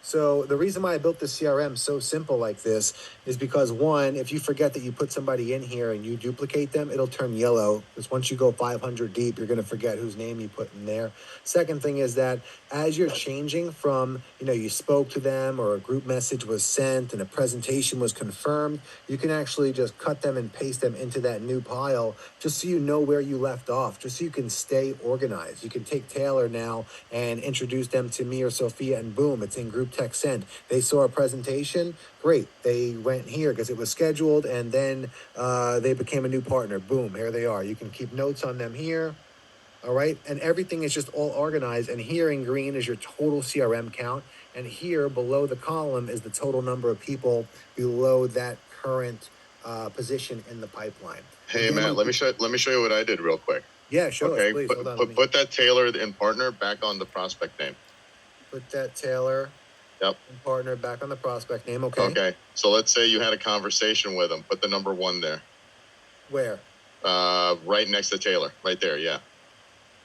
Speaker 2: So the reason why I built the CRM so simple like this is because, one, if you forget that you put somebody in here and you duplicate them, it'll turn yellow. Because once you go 500 deep, you're going to forget whose name you put in there. Second thing is that as you're changing from, you spoke to them or a group message was sent and a presentation was confirmed, you can actually just cut them and paste them into that new pile just so you know where you left off, just so you can stay organized. You can take Taylor now and introduce them to me or Sophia and boom, it's in group text sent. They saw a presentation, great. They went here because it was scheduled and then they became a new partner. Boom, here they are. You can keep notes on them here. All right. And everything is just all organized. And here in green is your total CRM count. And here below the column is the total number of people below that current position in the pipeline.
Speaker 3: Hey, Matt, let me show you what I did real quick.
Speaker 2: Yeah, show us, please.
Speaker 3: Put,
Speaker 2: Hold on.
Speaker 3: put that Taylor in partner back on the prospect name.
Speaker 2: Put that Taylor.
Speaker 3: Yep.
Speaker 2: And partner back on the prospect name. Okay.
Speaker 3: Okay. So let's say you had a conversation with them. Put the number 1 there.
Speaker 2: Where?
Speaker 3: Right next to Taylor. Right there. Yeah.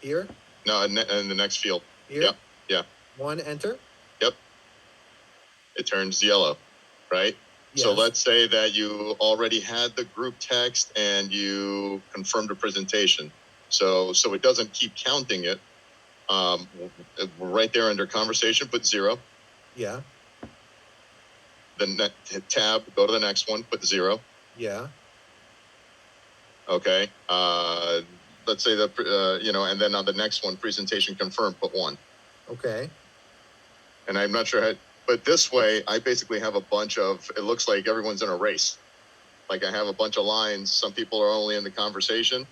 Speaker 2: Here?
Speaker 3: No, in the next field.
Speaker 2: Here?
Speaker 3: Yep. Yeah.
Speaker 2: 1, enter?
Speaker 3: Yep. It turns yellow, right?
Speaker 2: Yes.
Speaker 3: So let's say that you already had the group text and you confirmed a presentation. So it doesn't keep counting it. Right there under conversation, put 0.
Speaker 2: Yeah.
Speaker 3: Then hit tab, go to the next one, put 0.
Speaker 2: Yeah.
Speaker 3: Okay. Let's say and then on the next one, presentation confirmed, put 1.
Speaker 2: Okay.
Speaker 3: And I'm not sure how, but this way, I basically have a bunch of, it looks like everyone's in a race. Like I have a bunch of lines. Some people are only in the conversation,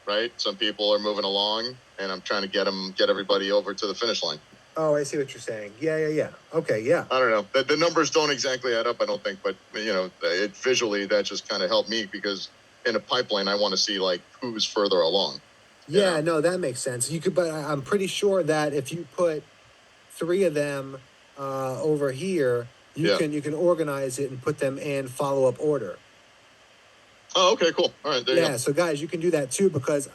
Speaker 3: right? Some people are moving along and I'm trying to get everybody over to the finish line.
Speaker 2: Oh, I see what you're saying. Yeah. Okay, yeah.
Speaker 3: I don't know. The numbers don't exactly add up, I don't think, but it visually that just kind of helped me because in a pipeline, I want to see like who's further along.
Speaker 2: Yeah, no, that makes sense. You could, but I'm pretty sure that if you put 3 of them over here, you can organize it and put them in follow-up order.
Speaker 3: Oh, okay, cool. All right, there you go.
Speaker 2: So guys, you can do that too because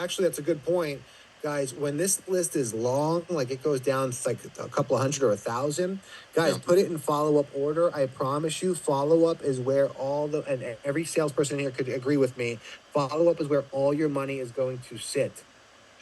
Speaker 3: Actually,
Speaker 2: that's a good point. Guys, when this list is long, like it goes down to like a couple of hundred or 1,000, guys, put it in follow-up order. I promise you, follow-up is where and every salesperson here could agree with me, follow-up is where all your money is going to sit.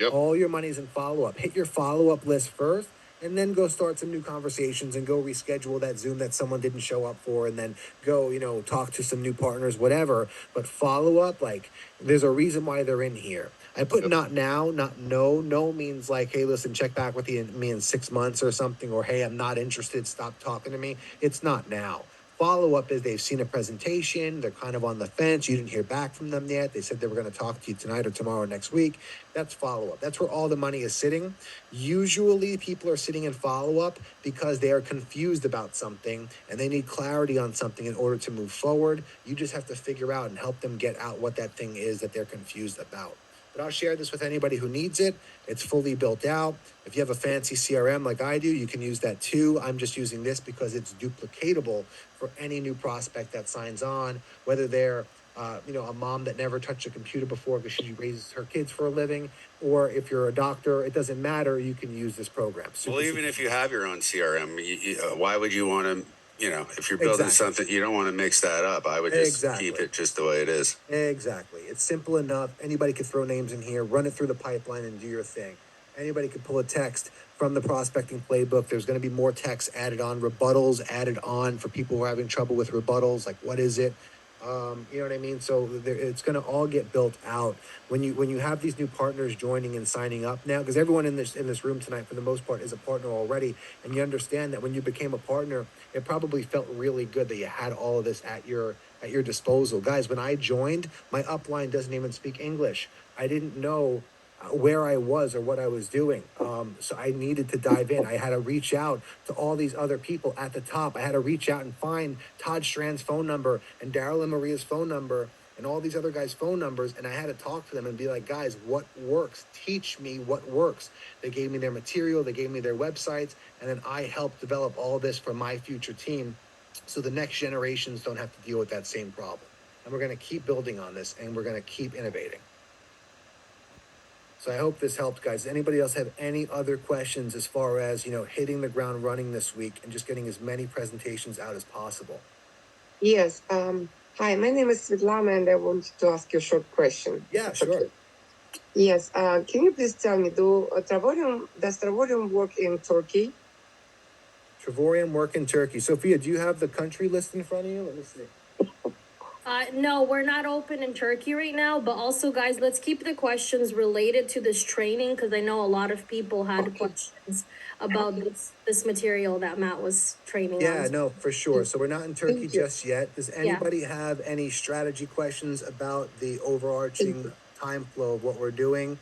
Speaker 3: Yep.
Speaker 2: All your money is in follow-up. Hit your follow-up list first, and then go start some new conversations and go reschedule that Zoom that someone didn't show up for, and then go, talk to some new partners, whatever. But follow up, like, there's a reason why they're in here. I put not now, not no. No means like, hey, listen, check back with me in 6 months or something, or hey, I'm not interested, stop talking to me. It's not now. Follow up is they've seen a presentation, they're kind of on the fence, you didn't hear back from them yet, they said they were going to talk to you tonight or tomorrow or next week. That's follow up. That's where all the money is sitting. Usually people are sitting in follow up because they are confused about something and they need clarity on something in order to move forward. You just have to figure out and help them get out what that thing is that they're confused about. But I'll share this with anybody who needs it. It's fully built out. If you have a fancy CRM like I do, you can use that too. I'm just using this because it's duplicatable for any new prospect that signs on, whether they're a mom that never touched a computer before because she raises her kids for a living, or if you're a doctor, it doesn't matter. You can use this program.
Speaker 5: Well, even if you have your own CRM, why would you want to? If you're building something, you don't want to mix that up. I would just keep it just the way it is.
Speaker 2: Exactly. It's simple enough. Anybody could throw names in here, run it through the pipeline, and do your thing. Anybody could pull a text from the prospecting playbook. There's going to be more text added on, rebuttals added on for people who are having trouble with rebuttals. Like, what is it? You know what I mean? So it's going to all get built out when you have these new partners joining and signing up now, because everyone in this room tonight, for the most part, is a partner already, and you understand that when you became a partner, it probably felt really good that you had all of this at your disposal. Guys, when I joined, my upline doesn't even speak English. I didn't know where I was or what I was doing. So I needed to dive in. I had to reach out to all these other people at the top. I had to reach out and find Todd Strand's phone number and Daryl and Maria's phone number and all these other guys' phone numbers. And I had to talk to them and be like, guys, what works? Teach me what works. They gave me their material. They gave me their websites. And then I helped develop all this for my future team, so the next generations don't have to deal with that same problem. And we're going to keep building on this, and we're going to keep innovating. So I hope this helped, guys. Anybody else have any other questions as far as, hitting the ground running this week and just getting as many presentations out as possible?
Speaker 9: Yes. Hi, my name is Svetlana, and I wanted to ask you a short question.
Speaker 2: Yeah, sure. Okay.
Speaker 9: Yes. Can you please tell me, does Travarium work in Turkey?
Speaker 2: Travarium work in Turkey. Sophia, do you have the country list in front of you? Let me see.
Speaker 8: No, we're not open in Turkey right now, but also, guys, let's keep the questions related to this training, because I know a lot of people had questions about this material that Matt was training on.
Speaker 2: Yeah, no, for sure. So we're not in Turkey just yet. Does anybody have any strategy questions about the overarching time flow of what we're doing?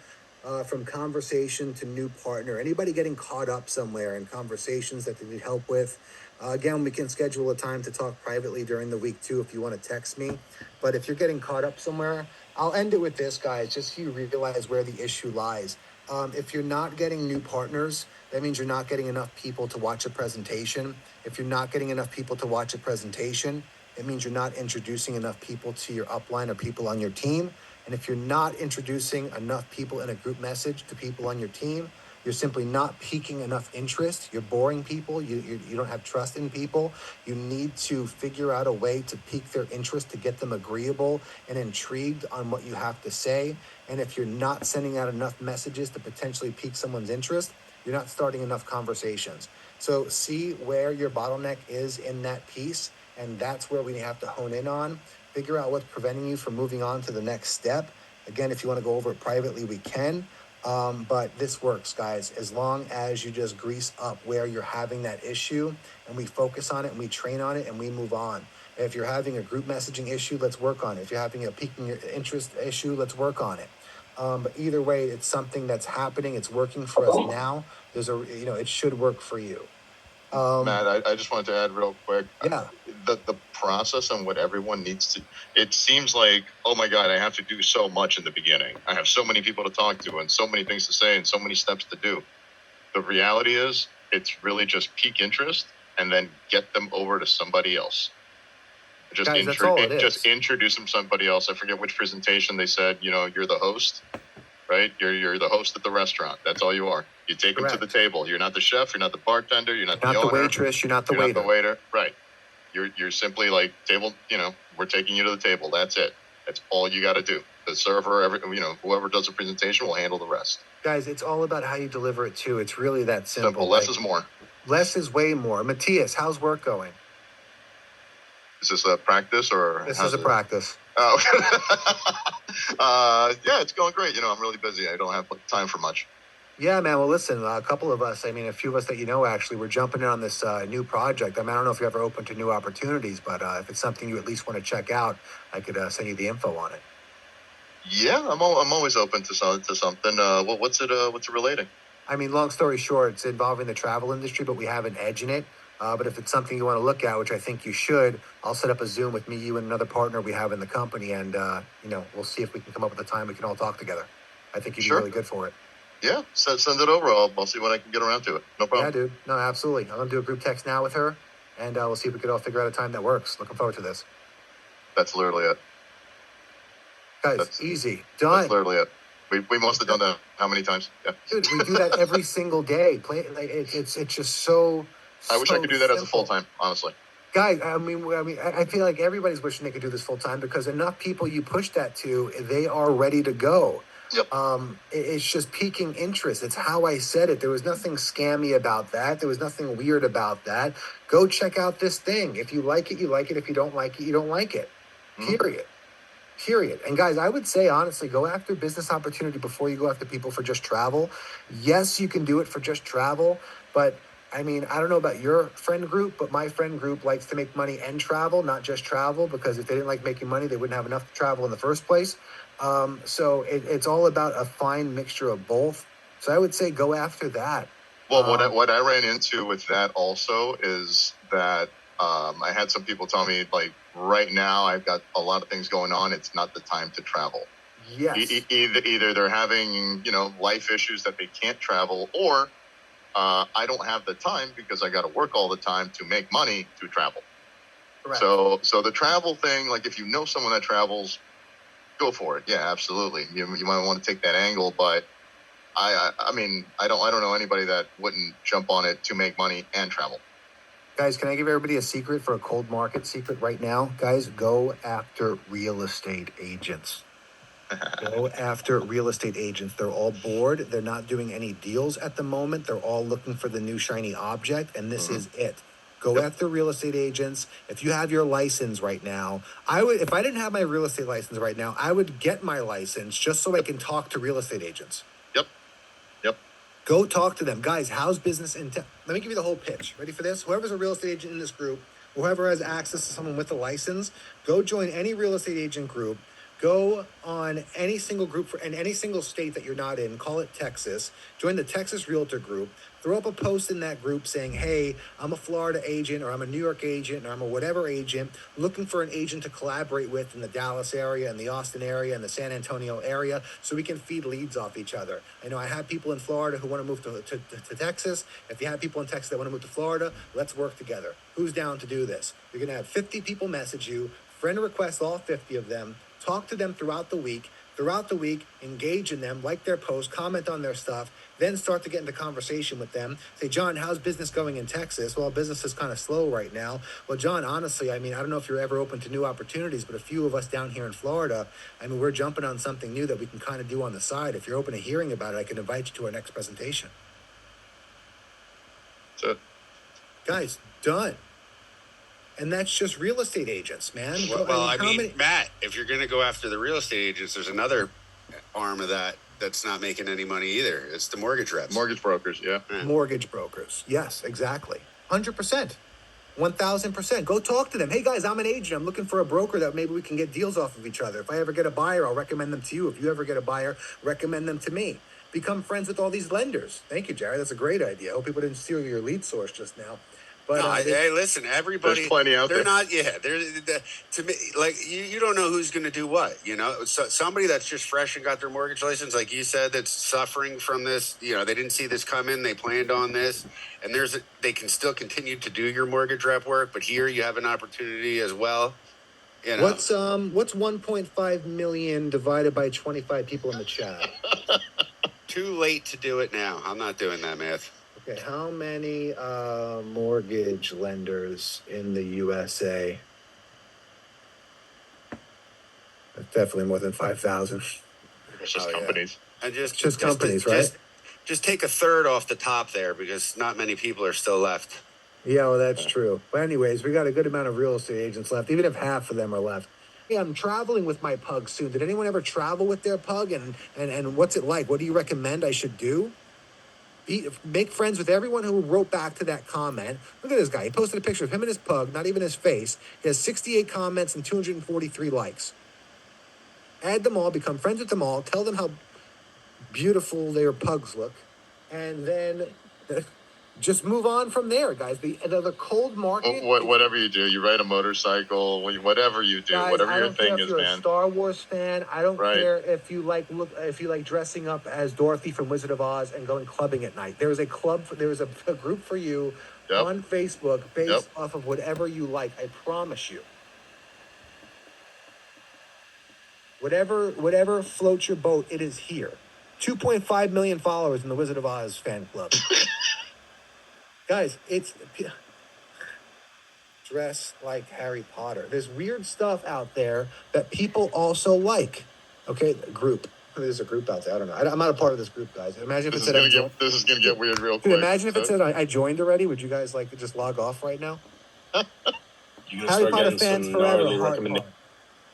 Speaker 2: From conversation to new partner. Anybody getting caught up somewhere in conversations that they need help with? Again, we can schedule a time to talk privately during the week too if you want to text me. But if you're getting caught up somewhere, I'll end it with this, guys, just so you realize where the issue lies. If you're not getting new partners, that means you're not getting enough people to watch a presentation. If you're not getting enough people to watch a presentation, it means you're not introducing enough people to your upline or people on your team. And if you're not introducing enough people in a group message to people on your team, you're simply not piquing enough interest. You're boring people. You don't have trust in people. You need to figure out a way to pique their interest, to get them agreeable and intrigued on what you have to say. And if you're not sending out enough messages to potentially pique someone's interest, you're not starting enough conversations. So see where your bottleneck is in that piece, and that's where we have to hone in on. Figure out what's preventing you from moving on to the next step. Again, if you want to go over it privately, we can. But this works, guys, as long as you just grease up where you're having that issue and we focus on it and we train on it and we move on. If you're having a group messaging issue, let's work on it. If you're having a piquing your interest issue, let's work on it. But either way, it's something that's happening. It's working for us now. It should work for you.
Speaker 3: Matt, I just wanted to add real quick.
Speaker 2: Yeah.
Speaker 3: The process and what everyone needs to, it seems like, oh my God, I have to do so much in the beginning. I have so many people to talk to and so many things to say and so many steps to do. The reality is it's really just pique interest and then get them over to somebody else. Just introduce them to somebody else. I forget which presentation they said, you're the host, right? You're the host at the restaurant. That's all you are. You take them to the table. You're not the chef. You're not the bartender. You're not the owner.
Speaker 2: Not the waitress. You're not the waiter.
Speaker 3: Not the waiter. Right. You're simply like table. We're taking you to the table. That's it. That's all you got to do. The server, whoever does the presentation will handle the rest.
Speaker 2: Guys, it's all about how you deliver it too. It's really that simple.
Speaker 3: Less is more.
Speaker 2: Less is way more. Matthias, how's work going?
Speaker 3: Is this a practice or?
Speaker 2: This is a practice.
Speaker 3: Oh, yeah, it's going great. I'm really busy. I don't have time for much.
Speaker 2: Yeah, man. Well, listen, a couple of us, a few of us that actually, we're jumping in on this new project. I don't know if you're ever open to new opportunities, but if it's something you at least want to check out, I could send you the info on it.
Speaker 3: Yeah, I'm always open to something. What's it relating?
Speaker 2: Long story short, it's involving the travel industry, but we have an edge in it. But if it's something you want to look at, which I think you should, I'll set up a Zoom with me, you, and another partner we have in the company, and we'll see if we can come up with a time we can all talk together. I think you'd be really good for it.
Speaker 3: Yeah, send it over. I'll see when I can get around to it. No problem.
Speaker 2: Yeah, dude. No, absolutely. I'm gonna do a group text now with her, and we'll see if we could all figure out a time that works. Looking forward to this.
Speaker 3: That's literally it.
Speaker 2: Guys, easy. Done.
Speaker 3: That's literally it. We must have done that how many times? Yeah.
Speaker 2: Dude, we do that every single day. It's just so.
Speaker 3: I wish I could do that as a full time, honestly.
Speaker 2: Guys, I feel like everybody's wishing they could do this full time because enough people you push that to, they are ready to go.
Speaker 3: Yep.
Speaker 2: It's just piquing interest. It's how I said it. There was nothing scammy about that. There was nothing weird about that. Go check out this thing. If you like it, you like it. If you don't like it, you don't like it. Period. And guys, I would say, honestly, go after business opportunity before you go after people for just travel. Yes, you can do it for just travel, but I don't know about your friend group, but my friend group likes to make money and travel, not just travel, because if they didn't like making money, they wouldn't have enough to travel in the first place. So it's all about a fine mixture of both. So I would say go after that.
Speaker 3: Well, what I ran into with that also is that I had some people tell me, like, right now I've got a lot of things going on. It's not the time to travel.
Speaker 2: Yes.
Speaker 3: Either they're having, life issues that they can't travel, or I don't have the time because I got to work all the time to make money to travel.
Speaker 2: Correct.
Speaker 3: So the travel thing, like if you know someone that travels, go for it. Yeah, absolutely. You might want to take that angle, but I don't know anybody that wouldn't jump on it to make money and travel.
Speaker 2: Guys, can I give everybody a secret for a cold market secret right now? Guys, go after real estate agents. Go after real estate agents. They're all bored. They're not doing any deals at the moment. They're all looking for the new shiny object, and this is it. Go after real estate agents. If you have your license right now, if I didn't have my real estate license right now, I would get my license just so I can talk to real estate agents.
Speaker 3: Yep.
Speaker 2: Go talk to them. Guys, how's business in Let me give you the whole pitch. Ready for this? Whoever's a real estate agent in this group, whoever has access to someone with a license, go join any real estate agent group. Go on any single group in any single state that you're not in, call it Texas, join the Texas Realtor group, throw up a post in that group saying, hey, I'm a Florida agent, or I'm a New York agent, or I'm a whatever agent, looking for an agent to collaborate with in the Dallas area and the Austin area and the San Antonio area so we can feed leads off each other. I know I have people in Florida who want to move to Texas. If you have people in Texas that want to move to Florida, let's work together. Who's down to do this? You're going to have 50 people message you, friend request all 50 of them, talk to them throughout the week, engage in them, like their posts, comment on their stuff, then start to get into conversation with them. Say, John, how's business going in Texas? Well, business is kind of slow right now. Well, John, honestly, I don't know if you're ever open to new opportunities, but a few of us down here in Florida, we're jumping on something new that we can kind of do on the side. If you're open to hearing about it, I can invite you to our next presentation.
Speaker 3: That's it.
Speaker 2: Guys, done. And that's just real estate agents, man.
Speaker 5: Matt, if you're going to go after the real estate agents, there's another arm of that's not making any money either. It's the mortgage reps.
Speaker 3: Mortgage brokers, yeah.
Speaker 2: Mortgage brokers. Yes, exactly. 100%. 1,000%. Go talk to them. Hey, guys, I'm an agent. I'm looking for a broker that maybe we can get deals off of each other. If I ever get a buyer, I'll recommend them to you. If you ever get a buyer, recommend them to me. Become friends with all these lenders. Thank you, Jared. That's a great idea. I hope people didn't steal your lead source just now. But,
Speaker 5: hey, listen, everybody.
Speaker 3: There's plenty out there.
Speaker 5: They're not. Yeah, to me, like you don't know who's going to do what. So somebody that's just fresh and got their mortgage license, like you said, that's suffering from this. They didn't see this coming. They planned on this, and they can still continue to do your mortgage rep work. But here you have an opportunity as well.
Speaker 2: What's 1.5 million divided by 25 people in the chat?
Speaker 5: Too late to do it now. I'm not doing that math.
Speaker 2: Okay, how many mortgage lenders in the USA? It's definitely more than 5,000.
Speaker 10: It's just
Speaker 5: Oh, yeah.
Speaker 10: companies.
Speaker 5: And
Speaker 2: Just companies, right?
Speaker 5: Just take a third off the top there because not many people are still left.
Speaker 2: Yeah, well, that's true. But anyways, we got a good amount of real estate agents left, even if half of them are left. Hey, I'm traveling with my pug soon. Did anyone ever travel with their pug? And what's it like? What do you recommend I should do? Make friends with everyone who wrote back to that comment. Look at this guy. He posted a picture of him and his pug, not even his face. He has 68 comments and 243 likes. Add them all, become friends with them all, tell them how beautiful their pugs look, and then just move on from there, guys. The cold market.
Speaker 10: Whatever you do, you ride a motorcycle, whatever you do,
Speaker 2: guys,
Speaker 10: whatever
Speaker 2: I
Speaker 10: your
Speaker 2: don't care
Speaker 10: thing
Speaker 2: if
Speaker 10: is,
Speaker 2: you're
Speaker 10: man.
Speaker 2: a Star Wars fan. I don't
Speaker 10: Right.
Speaker 2: care if you like dressing up as Dorothy from Wizard of Oz and going clubbing at night. There is a a group for you on Facebook based off of whatever you like. I promise you. Whatever floats your boat, it is here. 2.5 million followers in the Wizard of Oz fan club. Guys, it's dress like Harry Potter. There's weird stuff out there that people also like. Okay, group. There's a group out there. I don't know. I'm not a part of this group, guys. Imagine if
Speaker 10: This is gonna get weird real quick.
Speaker 2: Dude, imagine if it said I joined already. Would you guys like to just log off right now?
Speaker 7: You gonna
Speaker 2: Harry
Speaker 7: start
Speaker 2: Potter
Speaker 7: getting
Speaker 2: fans
Speaker 7: some
Speaker 2: forever.
Speaker 7: gnarly
Speaker 2: Heart,
Speaker 7: recommendations.
Speaker 2: heart.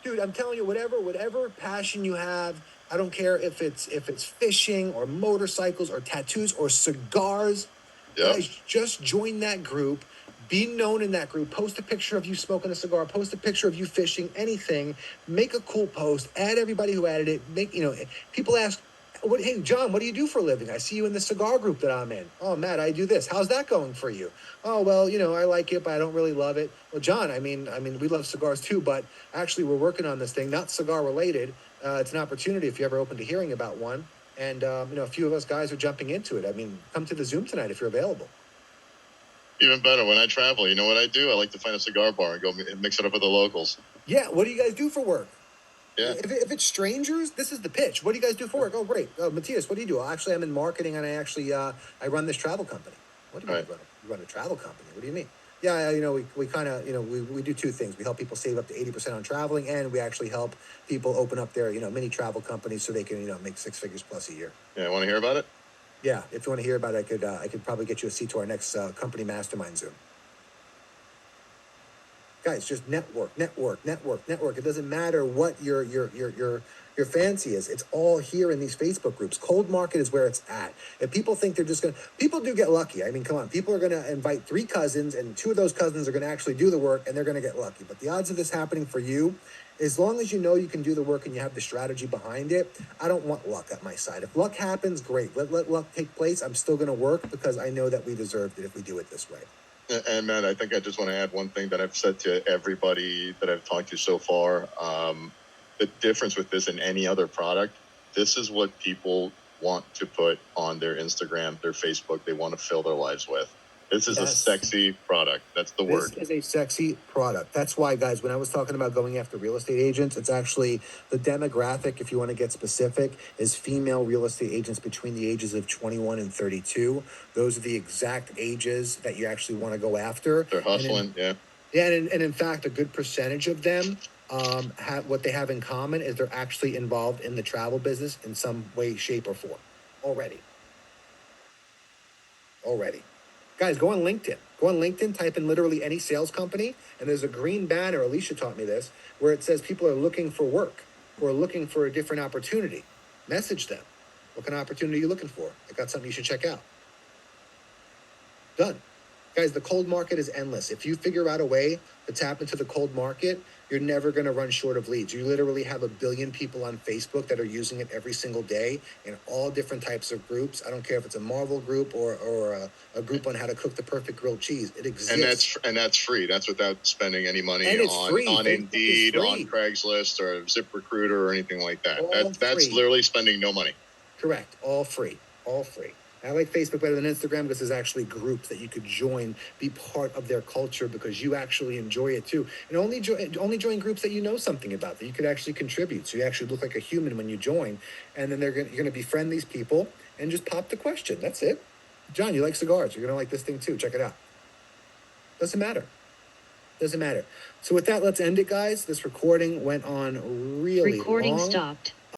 Speaker 2: Dude, I'm telling you, whatever passion you have, I don't care if it's fishing or motorcycles or tattoos or cigars. Guys, just join that group. Be known in that group. Post a picture of you smoking a cigar. Post a picture of you fishing. Anything. Make a cool post. Add everybody who added it. People ask, hey, John, what do you do for a living? I see you in the cigar group that I'm in. Oh, Matt, I do this. How's that going for you? Oh, well, I like it, but I don't really love it. Well, John, I mean, we love cigars too, but actually we're working on this thing, not cigar related. It's an opportunity if you're ever open to hearing about one. And, a few of us guys are jumping into it. I mean, come to the Zoom tonight if you're available.
Speaker 10: Even better, when I travel, you know what I do? I like to find a cigar bar and go mix it up with the locals.
Speaker 2: Yeah, what do you guys do for work?
Speaker 10: Yeah.
Speaker 2: If it's strangers, this is the pitch. What do you guys do for work? Oh, great. Matthias, what do you do? Actually, I'm in marketing, and I run this travel company. What do you mean you run a travel company? What do you mean? Yeah, we kind of, we do two things. We help people save up to 80% on traveling, and we actually help people open up their, mini travel companies so they can, make 6 figures plus a year.
Speaker 10: Yeah, want to hear about it?
Speaker 2: Yeah, if you want to hear about it, I could probably get you a seat to our next company mastermind Zoom. Guys, just network. It doesn't matter what your fancy is. It's all here in these Facebook groups. Cold market is where it's at. If people think they're just people do get lucky. I mean, come on. People are going to invite 3 cousins, and 2 of those cousins are going to actually do the work, and they're going to get lucky. But the odds of this happening for you, as long as you know you can do the work and you have the strategy behind it, I don't want luck at my side. If luck happens, great. Let luck take place. I'm still going to work because I know that we deserved it if we do it this way.
Speaker 10: And Matt, I think I just want to add one thing that I've said to everybody that I've talked to so far. The difference with this and any other product, this is what people want to put on their Instagram, their Facebook, they want to fill their lives with. This is a sexy product. That's the word.
Speaker 2: This is a sexy product. That's why, guys, when I was talking about going after real estate agents, it's actually the demographic, if you want to get specific, is female real estate agents between the ages of 21 and 32. Those are the exact ages that you actually want to go after.
Speaker 10: They're hustling, yeah.
Speaker 2: Yeah, and in fact, a good percentage of them what they have in common is they're actually involved in the travel business in some way, shape, or form already. Guys, go on LinkedIn, type in literally any sales company, and there's a green banner, Alicia taught me this, where it says people are looking for work or looking for a different opportunity. Message them. What kind of opportunity are you looking for? I got something you should check out. Done. Guys, the cold market is endless. If you figure out a way to tap into the cold market, you're never going to run short of leads. You literally have 1 billion people on Facebook that are using it every single day in all different types of groups. I don't care if it's a Marvel group or a group on how to cook the perfect grilled cheese. It exists.
Speaker 10: And that's free. That's without spending any money on Indeed, on Craigslist, or ZipRecruiter, or anything like that. That's literally spending no money.
Speaker 2: Correct. All free. I like Facebook better than Instagram because there's actually groups that you could join, be part of their culture because you actually enjoy it too. And only join groups that you know something about, that you could actually contribute. So you actually look like a human when you join. And then you're going to befriend these people and just pop the question. That's it. John, you like cigars. You're going to like this thing too. Check it out. Doesn't matter. Doesn't matter. So with that, let's end it, guys. This recording went on really
Speaker 11: Recording
Speaker 2: long.
Speaker 11: stopped.